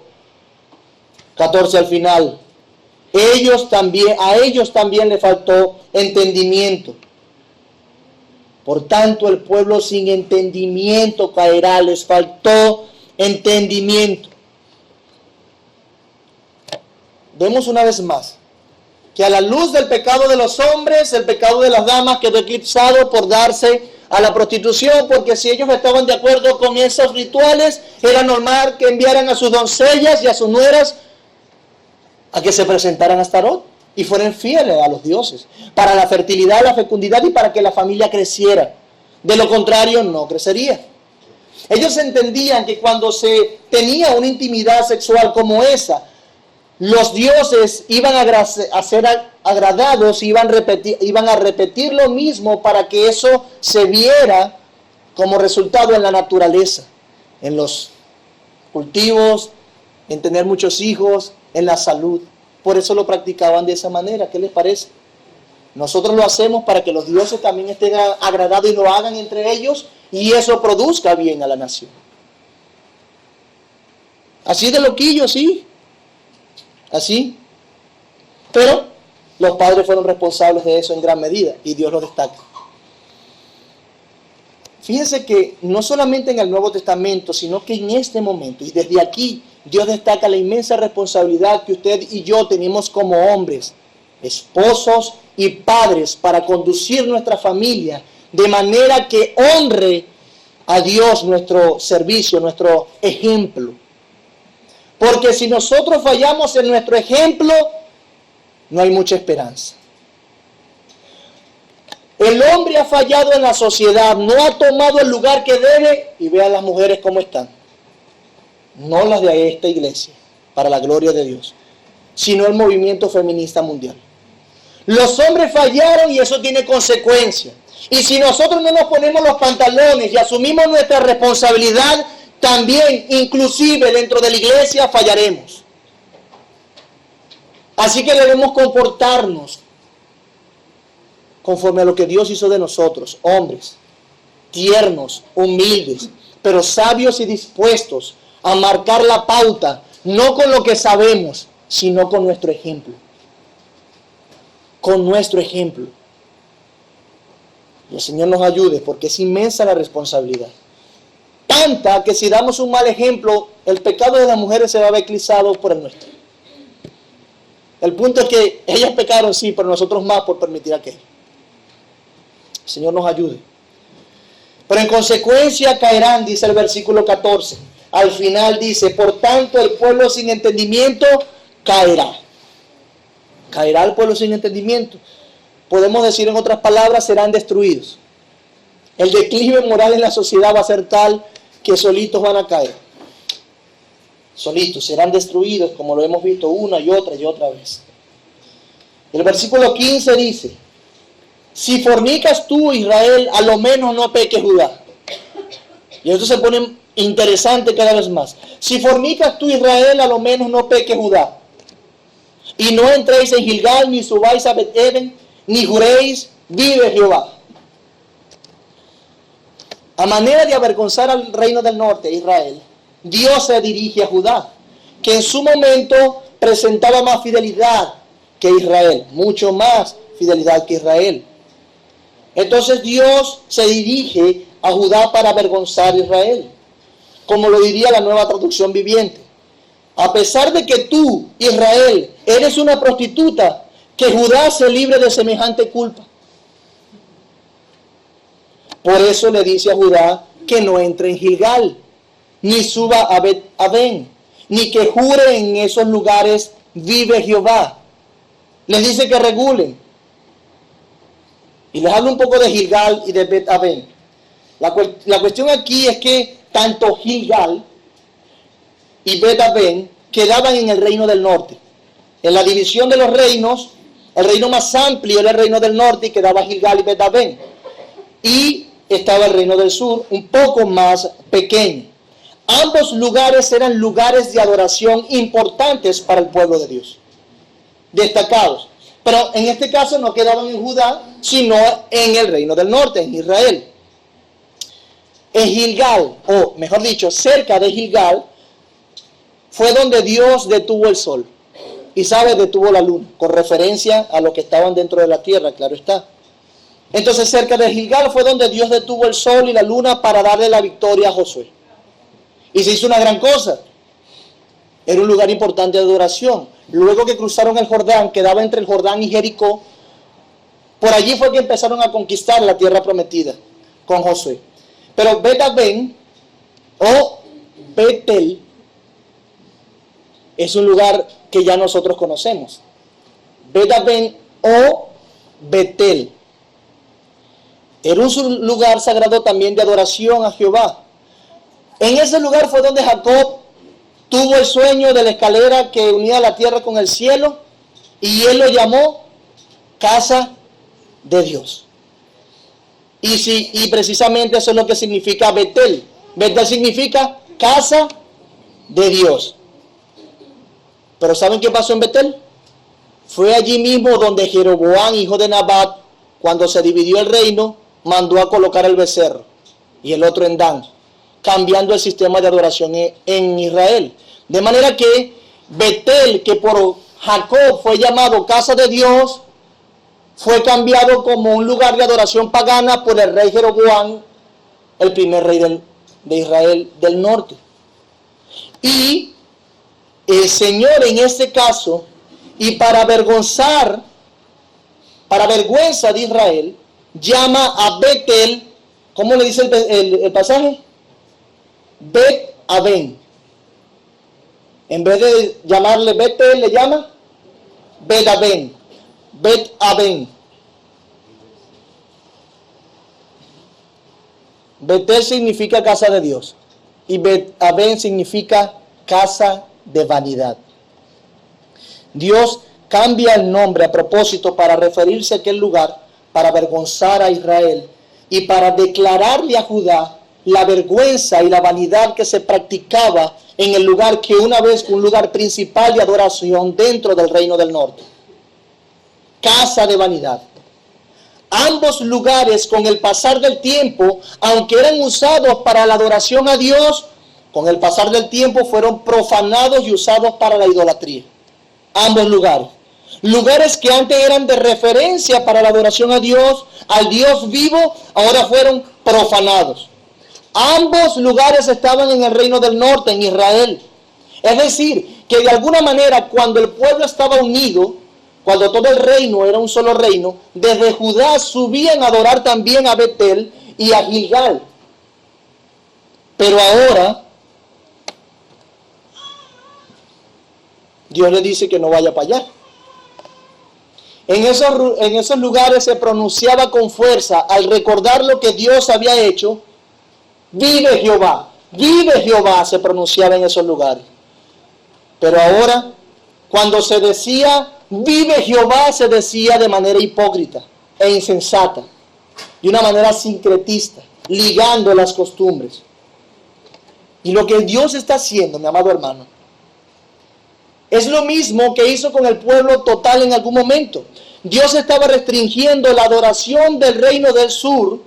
14 al final, a ellos también le faltó entendimiento. Por tanto, el pueblo sin entendimiento caerá, les faltó entendimiento. Vemos una vez más que a la luz del pecado de los hombres, el pecado de las damas quedó eclipsado por darse a la prostitución, porque si ellos estaban de acuerdo con esos rituales, era normal que enviaran a sus doncellas y a sus nueras a que se presentaran a Astarot y fueran fieles a los dioses, para la fertilidad, la fecundidad y para que la familia creciera. De lo contrario, no crecería. Ellos entendían que cuando se tenía una intimidad sexual como esa, los dioses iban a ser agradados, iban a repetir lo mismo para que eso se viera como resultado en la naturaleza, en los cultivos, en tener muchos hijos, en la salud. Por eso lo practicaban de esa manera. ¿Qué les parece? Nosotros lo hacemos para que los dioses también estén agradados y lo hagan entre ellos y eso produzca bien a la nación. Así de loquillo, sí. Así. Pero los padres fueron responsables de eso en gran medida y Dios lo destaca. Fíjense que no solamente en el Nuevo Testamento, sino que en este momento y desde aquí Dios destaca la inmensa responsabilidad que usted y yo tenemos como hombres, esposos y padres para conducir nuestra familia de manera que honre a Dios nuestro servicio, nuestro ejemplo. Porque si nosotros fallamos en nuestro ejemplo, no hay mucha esperanza. El hombre ha fallado en la sociedad, no ha tomado el lugar que debe, y vean las mujeres cómo están. No las de esta iglesia, para la gloria de Dios, sino el movimiento feminista mundial. Los hombres fallaron y eso tiene consecuencias. Y si nosotros no nos ponemos los pantalones y asumimos nuestra responsabilidad, también, inclusive dentro de la iglesia, fallaremos. Así que debemos comportarnos conforme a lo que Dios hizo de nosotros, hombres, tiernos, humildes, pero sabios y dispuestos a marcar la pauta, no con lo que sabemos, sino con nuestro ejemplo. Con nuestro ejemplo. Y el Señor nos ayude, porque es inmensa la responsabilidad. Tanta que si damos un mal ejemplo, el pecado de las mujeres se va a ver eclipsado por el nuestro. El punto es que ellas pecaron, sí, pero nosotros más por permitir aquello. El Señor nos ayude. Pero en consecuencia caerán, dice el versículo 14. Al final dice, por tanto el pueblo sin entendimiento caerá. Caerá el pueblo sin entendimiento. Podemos decir en otras palabras, serán destruidos. El declive moral en la sociedad va a ser tal que solitos van a caer. Solitos, serán destruidos, como lo hemos visto una y otra vez. El versículo 15 dice, si fornicas tú, Israel, a lo menos no peques Judá. Y esto se pone interesante cada vez más. Si fornicas tú, Israel, a lo menos no peques Judá. Y no entréis en Gilgal, ni subáis a Bet-Eden, ni juréis, vive Jehová. A manera de avergonzar al reino del norte, Israel, Dios se dirige a Judá, que en su momento presentaba más fidelidad que Israel, mucho más fidelidad que Israel. Entonces Dios se dirige a Judá para avergonzar a Israel, como lo diría la Nueva Traducción Viviente. A pesar de que tú, Israel, eres una prostituta, que Judá se libre de semejante culpa. Por eso le dice a Judá que no entre en Gilgal, ni suba a Bet-Aven, ni que jure en esos lugares, vive Jehová. Les dice que regulen. Y les hablo un poco de Gilgal y de Bet-Aven. La cuestión aquí es que tanto Gilgal y Bet-Aven quedaban en el reino del norte. En la división de los reinos, el reino más amplio era el reino del norte y quedaba Gilgal y Bet-Aven. Y estaba el reino del sur, un poco más pequeño. Ambos lugares eran lugares de adoración importantes para el pueblo de Dios, destacados. Pero en este caso no quedaban en Judá, sino en el reino del norte, en Israel. En Gilgal, o mejor dicho, cerca de Gilgal, fue donde Dios detuvo el sol. Y sabe, detuvo la luna, con referencia a los que estaban dentro de la tierra, claro está. Entonces cerca de Gilgal fue donde Dios detuvo el sol y la luna para darle la victoria a Josué. Y se hizo una gran cosa. Era un lugar importante de adoración. Luego que cruzaron el Jordán, quedaba entre el Jordán y Jericó, por allí fue que empezaron a conquistar la tierra prometida con Josué. Pero Bet-Aven o Betel es un lugar que ya nosotros conocemos. Bet-Aven o Betel era un lugar sagrado también de adoración a Jehová. En ese lugar fue donde Jacob tuvo el sueño de la escalera que unía la tierra con el cielo, y él lo llamó casa de Dios. Y precisamente eso es lo que significa Betel. Betel significa casa de Dios. Pero ¿saben qué pasó en Betel? Fue allí mismo donde Jeroboam, hijo de Nabat, cuando se dividió el reino, mandó a colocar el becerro y el otro en Dan, cambiando el sistema de adoración en Israel. De manera que Betel, que por Jacob fue llamado casa de Dios, fue cambiado como un lugar de adoración pagana por el rey Jeroboam, el primer rey de Israel del norte. Y el Señor en este caso, y para vergüenza de Israel, llama a Betel, ¿cómo le dice el pasaje? Bet-Aven. En vez de llamarle Betel, le llama Bet-Aven. Bet-Aven. Betel significa casa de Dios y Bet-Aven significa casa de vanidad. Dios cambia el nombre a propósito para referirse a aquel lugar, para avergonzar a Israel y para declararle a Judá la vergüenza y la vanidad que se practicaba en el lugar que una vez fue un lugar principal de adoración dentro del reino del norte. Casa de vanidad. Ambos lugares, con el pasar del tiempo, aunque eran usados para la adoración a Dios, con el pasar del tiempo fueron profanados y usados para la idolatría. Ambos lugares. Lugares que antes eran de referencia para la adoración a Dios, al Dios vivo, ahora fueron profanados. Ambos lugares estaban en el reino del norte, en Israel. Es decir, que de alguna manera cuando el pueblo estaba unido, cuando todo el reino era un solo reino, desde Judá subían a adorar también a Betel y a Gilgal. Pero ahora Dios le dice que no vaya para allá. En esos lugares se pronunciaba con fuerza al recordar lo que Dios había hecho. Vive Jehová, se pronunciaba en esos lugares. Pero ahora, cuando se decía vive Jehová, se decía de manera hipócrita e insensata, de una manera sincretista, ligando las costumbres. Y lo que Dios está haciendo, mi amado hermano, es lo mismo que hizo con el pueblo total en algún momento. Dios estaba restringiendo la adoración del reino del sur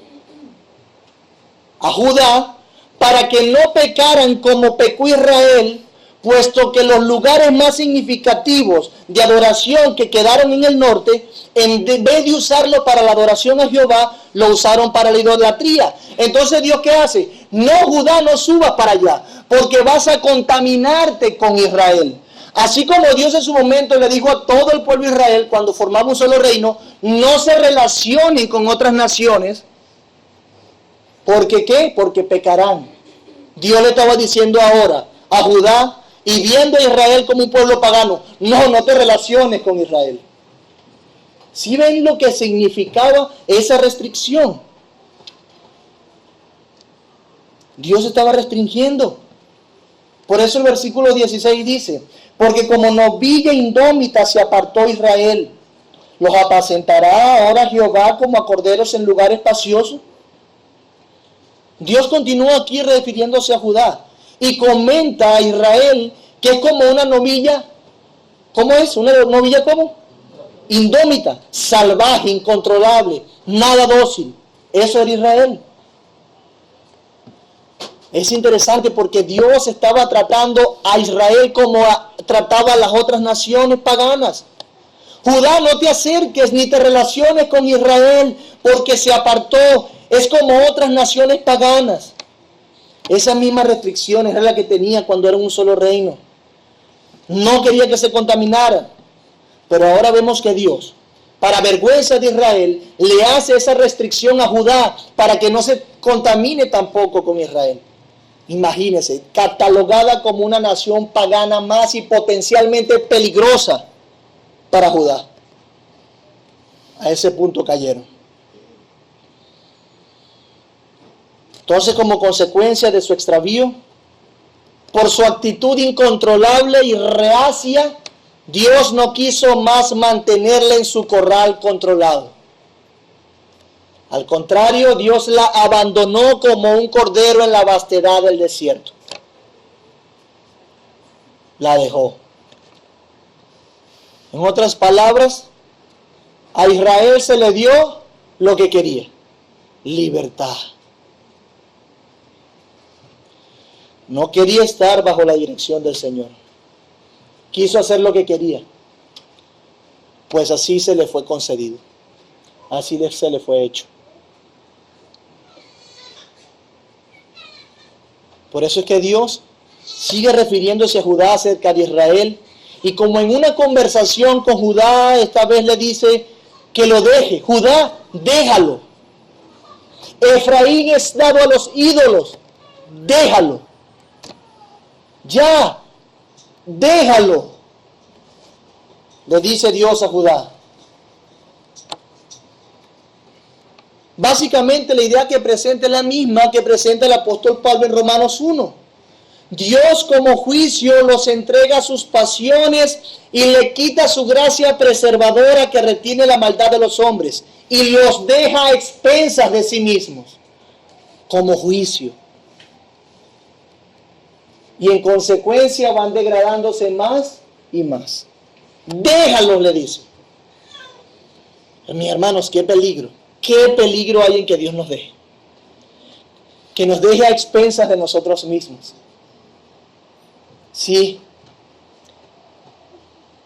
a Judá para que no pecaran como pecó Israel, puesto que los lugares más significativos de adoración que quedaron en el norte, en vez de usarlo para la adoración a Jehová, lo usaron para la idolatría. Entonces Dios, ¿qué hace? No, Judá, no subas para allá, porque vas a contaminarte con Israel. Así como Dios en su momento le dijo a todo el pueblo de Israel, cuando formaba un solo reino, no se relacionen con otras naciones. ¿Porque qué? Porque pecarán. Dios le estaba diciendo ahora a Judá, y viendo a Israel como un pueblo pagano, no te relaciones con Israel. ¿Sí ven lo que significaba esa restricción? Dios estaba restringiendo. Por eso el versículo 16 dice, porque como novilla indómita se apartó Israel, los apacentará ahora Jehová como a corderos en lugar espacioso. Dios continúa aquí refiriéndose a Judá y comenta a Israel que es como una novilla. ¿Cómo es? ¿Una novilla cómo? Indómita, salvaje, incontrolable, nada dócil. Eso era Israel. Es interesante porque Dios estaba tratando a Israel como trataba a las otras naciones paganas. Judá, no te acerques ni te relaciones con Israel porque se apartó. Es como otras naciones paganas. Esas mismas restricciones era la que tenía cuando era un solo reino. No quería que se contaminara. Pero ahora vemos que Dios, para vergüenza de Israel, le hace esa restricción a Judá para que no se contamine tampoco con Israel. Imagínense, catalogada como una nación pagana más y potencialmente peligrosa para Judá. A ese punto cayeron. Entonces, como consecuencia de su extravío, por su actitud incontrolable y reacia, Dios no quiso más mantenerla en su corral controlado. Al contrario, Dios la abandonó como un cordero en la vastedad del desierto. La dejó. En otras palabras, a Israel se le dio lo que quería: libertad. No quería estar bajo la dirección del Señor. Quiso hacer lo que quería. Pues así se le fue concedido. Así se le fue hecho. Por eso es que Dios sigue refiriéndose a Judá acerca de Israel. Y como en una conversación con Judá, esta vez le dice que lo deje. Judá, déjalo. Efraín es dado a los ídolos. Déjalo. Ya, déjalo, le dice Dios a Judá. Básicamente la idea que presenta es la misma que presenta el apóstol Pablo en Romanos 1. Dios como juicio los entrega a sus pasiones y le quita su gracia preservadora que retiene la maldad de los hombres y los deja a expensas de sí mismos como juicio. Y en consecuencia van degradándose más y más. Déjalos, le dice. Mis hermanos, qué peligro hay en que Dios nos deje. Que nos deje a expensas de nosotros mismos. Sí.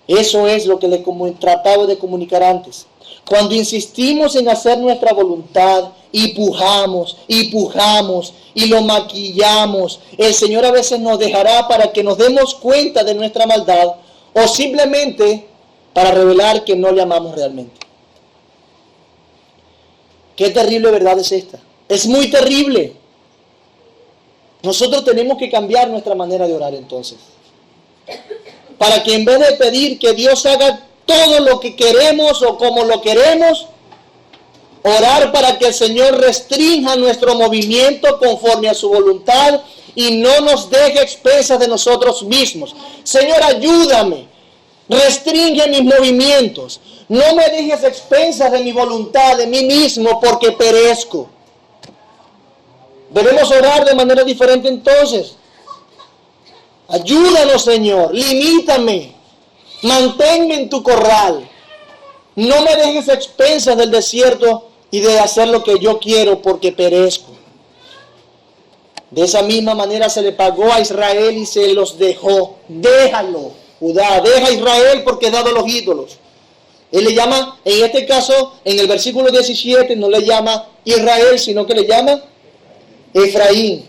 Eso es lo que le trataba de comunicar antes. Cuando insistimos en hacer nuestra voluntad y pujamos y lo maquillamos, el Señor a veces nos dejará para que nos demos cuenta de nuestra maldad o simplemente para revelar que no le amamos realmente. Qué terrible verdad es esta. Es muy terrible. Nosotros tenemos que cambiar nuestra manera de orar entonces. Para que en vez de pedir que Dios haga todo lo que queremos o como lo queremos, orar para que el Señor restrinja nuestro movimiento conforme a su voluntad y no nos deje expensas de nosotros mismos. Señor, ayúdame, restringe mis movimientos, no me dejes expensas de mi voluntad, de mí mismo, porque perezco. Debemos orar de manera diferente entonces. Ayúdanos, Señor, limítame, manténme en tu corral. No me dejes expensas del desierto y de hacer lo que yo quiero porque perezco. De esa misma manera se le pagó a Israel y se los dejó. Déjalo, Judá, deja a Israel porque he dado los ídolos. Él le llama, en este caso, en el versículo 17, no le llama Israel, sino que le llama Efraín.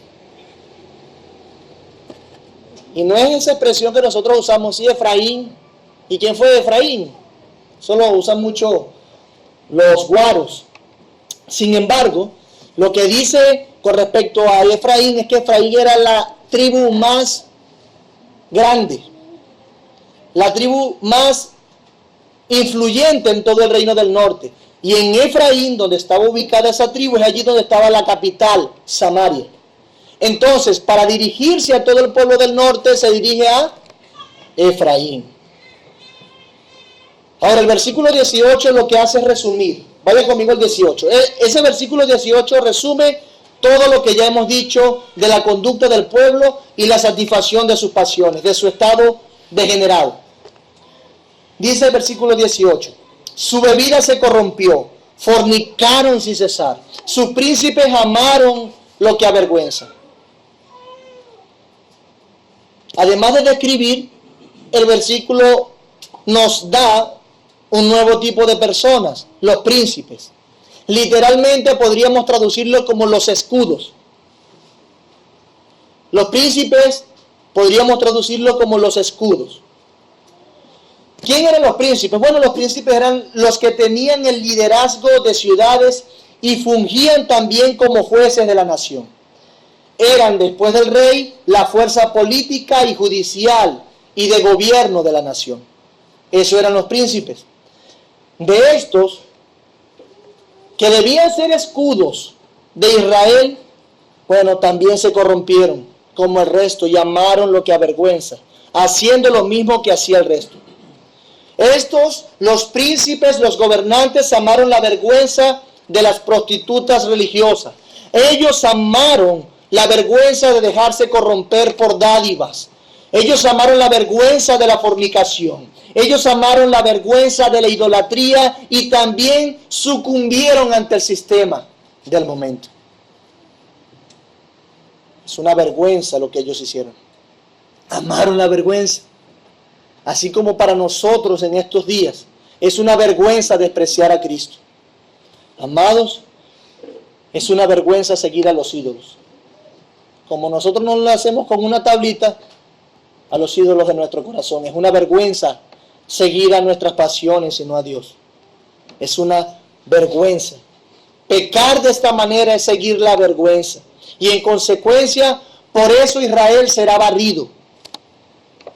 Y no es esa expresión que nosotros usamos, sí, Efraín. ¿Y quién fue Efraín? Solo usan mucho los guaros. Sin embargo, lo que dice con respecto a Efraín es que Efraín era la tribu más grande, la tribu más influyente en todo el reino del norte. Y en Efraín, donde estaba ubicada esa tribu, es allí donde estaba la capital, Samaria. Entonces, para dirigirse a todo el pueblo del norte, se dirige a Efraín. Ahora, el versículo 18 lo que hace es resumir. Vaya conmigo el 18. Ese versículo 18 resume todo lo que ya hemos dicho de la conducta del pueblo y la satisfacción de sus pasiones, de su estado degenerado. Dice el versículo 18: su bebida se corrompió, fornicaron sin cesar, sus príncipes amaron lo que avergüenza. Además de describir, el versículo nos da un nuevo tipo de personas, los príncipes. Literalmente podríamos traducirlo como los escudos. Los príncipes podríamos traducirlo como los escudos. ¿Quién eran los príncipes? Bueno, los príncipes eran los que tenían el liderazgo de ciudades y fungían también como jueces de la nación. Eran, después del rey, la fuerza política y judicial y de gobierno de la nación. Eso eran los príncipes. De estos, que debían ser escudos de Israel, bueno, también se corrompieron como el resto y amaron lo que avergüenza, haciendo lo mismo que hacía el resto. Estos, los príncipes, los gobernantes, amaron la vergüenza de las prostitutas religiosas. Ellos amaron la vergüenza de dejarse corromper por dádivas. Ellos amaron la vergüenza de la fornicación. Ellos amaron la vergüenza de la idolatría y también sucumbieron ante el sistema del momento. Es una vergüenza lo que ellos hicieron. Amaron la vergüenza. Así como para nosotros en estos días es una vergüenza despreciar a Cristo. Amados, es una vergüenza seguir a los ídolos. Como nosotros no lo hacemos con una tablita a los ídolos de nuestro corazón. Es una vergüenza seguir a nuestras pasiones y no a Dios. Es una vergüenza. Pecar de esta manera es seguir la vergüenza. Y en consecuencia, por eso Israel será barrido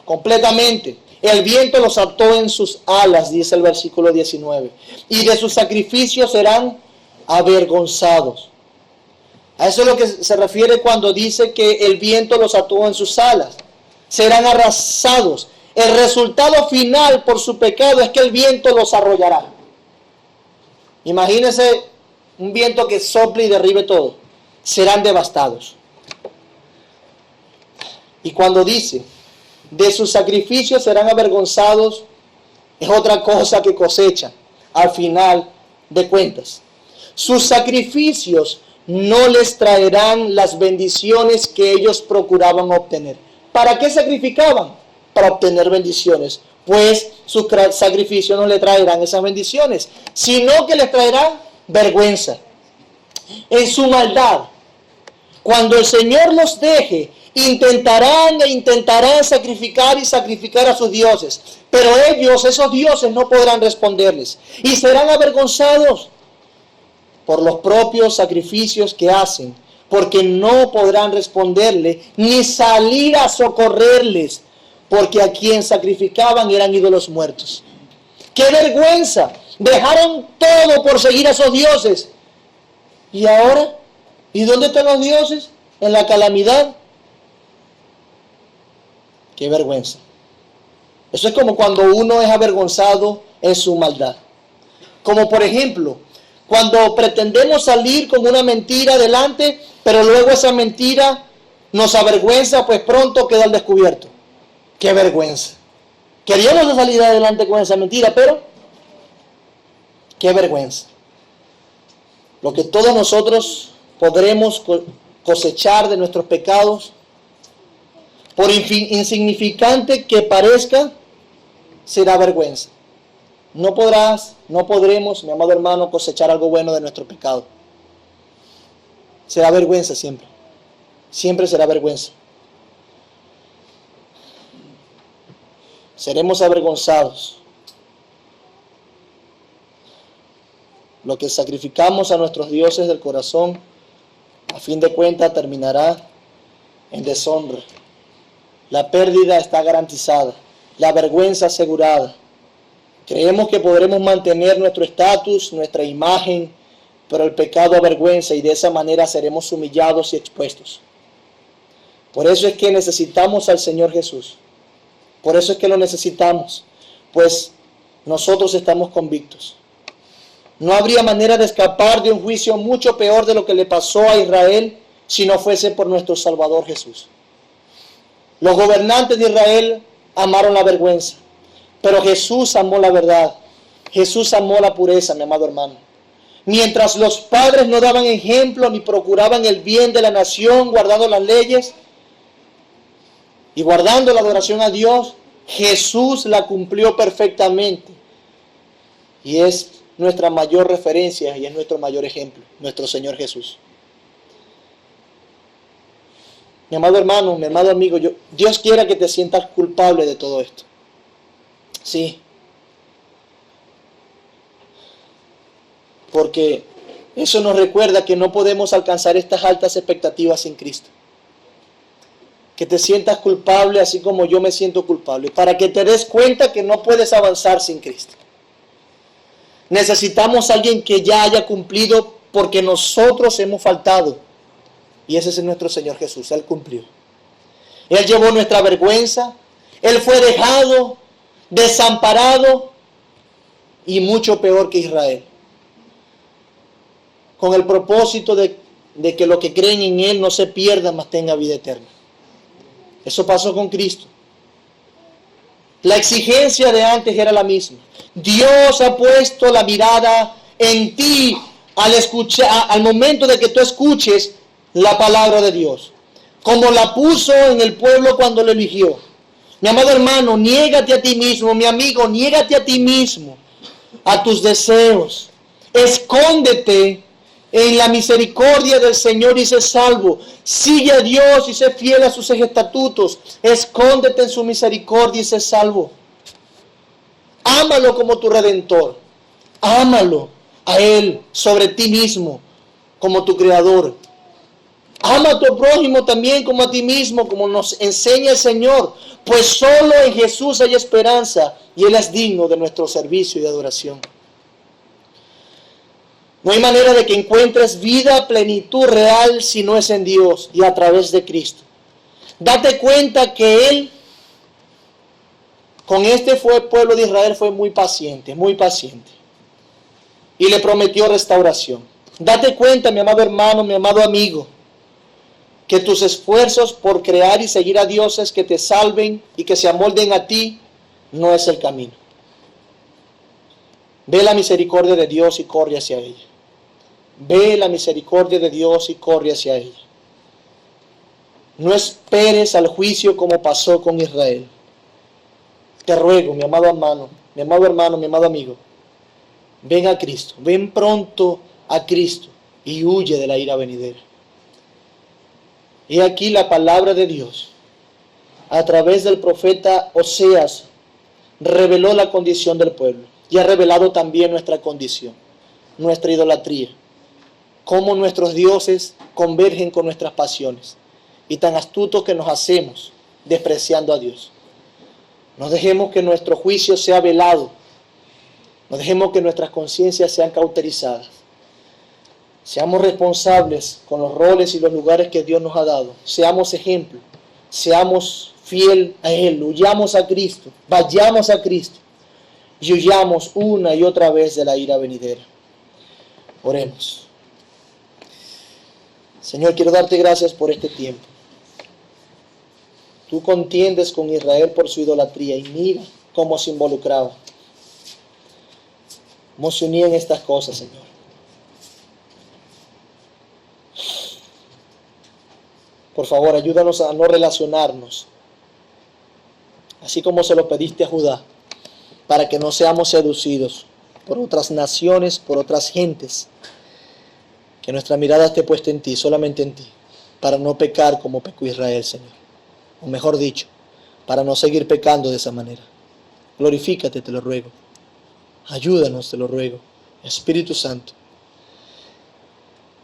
completamente. El viento los ató en sus alas, dice el versículo 19. Y de sus sacrificios serán avergonzados. A eso es lo que se refiere cuando dice que el viento los ató en sus alas. Serán arrasados. El resultado final por su pecado es que el viento los arrollará. Imagínense un viento que sople y derribe todo. Serán devastados. Y cuando dice, de sus sacrificios serán avergonzados, es otra cosa que cosecha al final de cuentas. Sus sacrificios no les traerán las bendiciones que ellos procuraban obtener. ¿Para qué sacrificaban? Para obtener bendiciones. Pues sus sacrificios no le traerán esas bendiciones, sino que les traerán vergüenza. En su maldad, cuando el Señor los deje, intentarán sacrificar y sacrificar a sus dioses. Pero ellos, esos dioses, no podrán responderles. Y serán avergonzados por los propios sacrificios que hacen, porque no podrán responderle ni salir a socorrerles, porque a quien sacrificaban eran ídolos muertos. ¡Qué vergüenza! Dejaron todo por seguir a esos dioses. ¿Y ahora? ¿Y dónde están los dioses? En la calamidad. ¡Qué vergüenza! Eso es como cuando uno es avergonzado en su maldad. Como por ejemplo, cuando pretendemos salir con una mentira adelante, pero luego esa mentira nos avergüenza, pues pronto queda al descubierto. ¡Qué vergüenza! Queríamos salir adelante con esa mentira, pero ¡qué vergüenza! Lo que todos nosotros podremos cosechar de nuestros pecados, por insignificante que parezca, será vergüenza. No podremos, mi amado hermano, cosechar algo bueno de nuestro pecado. Será vergüenza siempre. Siempre será vergüenza. Seremos avergonzados. Lo que sacrificamos a nuestros dioses del corazón, a fin de cuentas, terminará en deshonra. La pérdida está garantizada, la vergüenza asegurada. Creemos que podremos mantener nuestro estatus, nuestra imagen, pero el pecado avergüenza y de esa manera seremos humillados y expuestos. Por eso es que necesitamos al Señor Jesús. Por eso es que lo necesitamos, pues nosotros estamos convictos. No habría manera de escapar de un juicio mucho peor de lo que le pasó a Israel si no fuese por nuestro Salvador Jesús. Los gobernantes de Israel amaron la vergüenza, pero Jesús amó la verdad. Jesús amó la pureza, mi amado hermano. Mientras los padres no daban ejemplo ni procuraban el bien de la nación, guardando las leyes y guardando la adoración a Dios, Jesús la cumplió perfectamente. Y es nuestra mayor referencia y es nuestro mayor ejemplo, nuestro Señor Jesús. Mi amado hermano, mi amado amigo, Dios quiera que te sientas culpable de todo esto. Sí. Porque eso nos recuerda que no podemos alcanzar estas altas expectativas sin Cristo. Que te sientas culpable así como yo me siento culpable, para que te des cuenta que no puedes avanzar sin Cristo. Necesitamos a alguien que ya haya cumplido porque nosotros hemos faltado. Y ese es nuestro Señor Jesús, Él cumplió. Él llevó nuestra vergüenza, Él fue dejado, desamparado y mucho peor que Israel. Con el propósito de que los que creen en Él no se pierdan, mas tengan vida eterna. Eso pasó con Cristo. La exigencia de antes era la misma. Dios ha puesto la mirada en ti al momento de que tú escuches la palabra de Dios, como la puso en el pueblo cuando lo eligió. Mi amado hermano, niégate a ti mismo, mi amigo, niégate a ti mismo, a tus deseos. Escóndete en la misericordia del Señor y sé salvo. Sigue a Dios y sé fiel a sus estatutos. Escóndete en su misericordia y sé salvo. Ámalo como tu Redentor. Ámalo a Él sobre ti mismo como tu Creador. Ama a tu prójimo también como a ti mismo, como nos enseña el Señor. Pues solo en Jesús hay esperanza y Él es digno de nuestro servicio y adoración. No hay manera de que encuentres vida, plenitud real si no es en Dios y a través de Cristo. Date cuenta que Él, con este pueblo de Israel, fue muy paciente, muy paciente. Y le prometió restauración. Date cuenta, mi amado hermano, mi amado amigo, que tus esfuerzos por crear y seguir a dioses que te salven y que se amolden a ti, no es el camino. Ve la misericordia de Dios y corre hacia ella. Ve la misericordia de Dios y corre hacia ella. No esperes al juicio como pasó con Israel. Te ruego, mi amado hermano, mi amado amigo, ven a Cristo, ven pronto a Cristo y huye de la ira venidera. Y aquí la palabra de Dios, a través del profeta Oseas, reveló la condición del pueblo y ha revelado también nuestra condición, nuestra idolatría, cómo nuestros dioses convergen con nuestras pasiones y tan astutos que nos hacemos despreciando a Dios. No dejemos que nuestro juicio sea velado, no dejemos que nuestras conciencias sean cauterizadas. Seamos responsables con los roles y los lugares que Dios nos ha dado. Seamos ejemplo. Seamos fiel a Él. Huyamos a Cristo. Vayamos a Cristo. Y huyamos una y otra vez de la ira venidera. Oremos. Señor, quiero darte gracias por este tiempo. Tú contiendes con Israel por su idolatría y mira cómo se involucraba. Cómo se unían estas cosas, Señor. Por favor, ayúdanos a no relacionarnos, así como se lo pediste a Judá, para que no seamos seducidos por otras naciones, por otras gentes. Que nuestra mirada esté puesta en ti, solamente en ti, para no pecar como pecó Israel, Señor. O mejor dicho, para no seguir pecando de esa manera. Glorifícate, te lo ruego. Ayúdanos, te lo ruego. Espíritu Santo,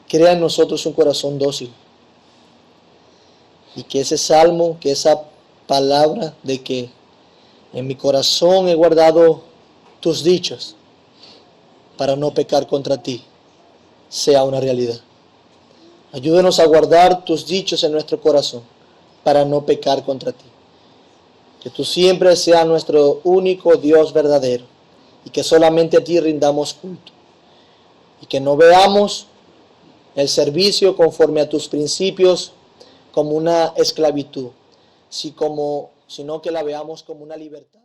crea en nosotros un corazón dócil. Y que ese salmo, que esa palabra de que en mi corazón he guardado tus dichos para no pecar contra ti, sea una realidad. Ayúdanos a guardar tus dichos en nuestro corazón para no pecar contra ti. Que tú siempre seas nuestro único Dios verdadero y que solamente a ti rindamos culto. Y que no veamos el servicio conforme a tus principios como una esclavitud, sino que la veamos como una libertad.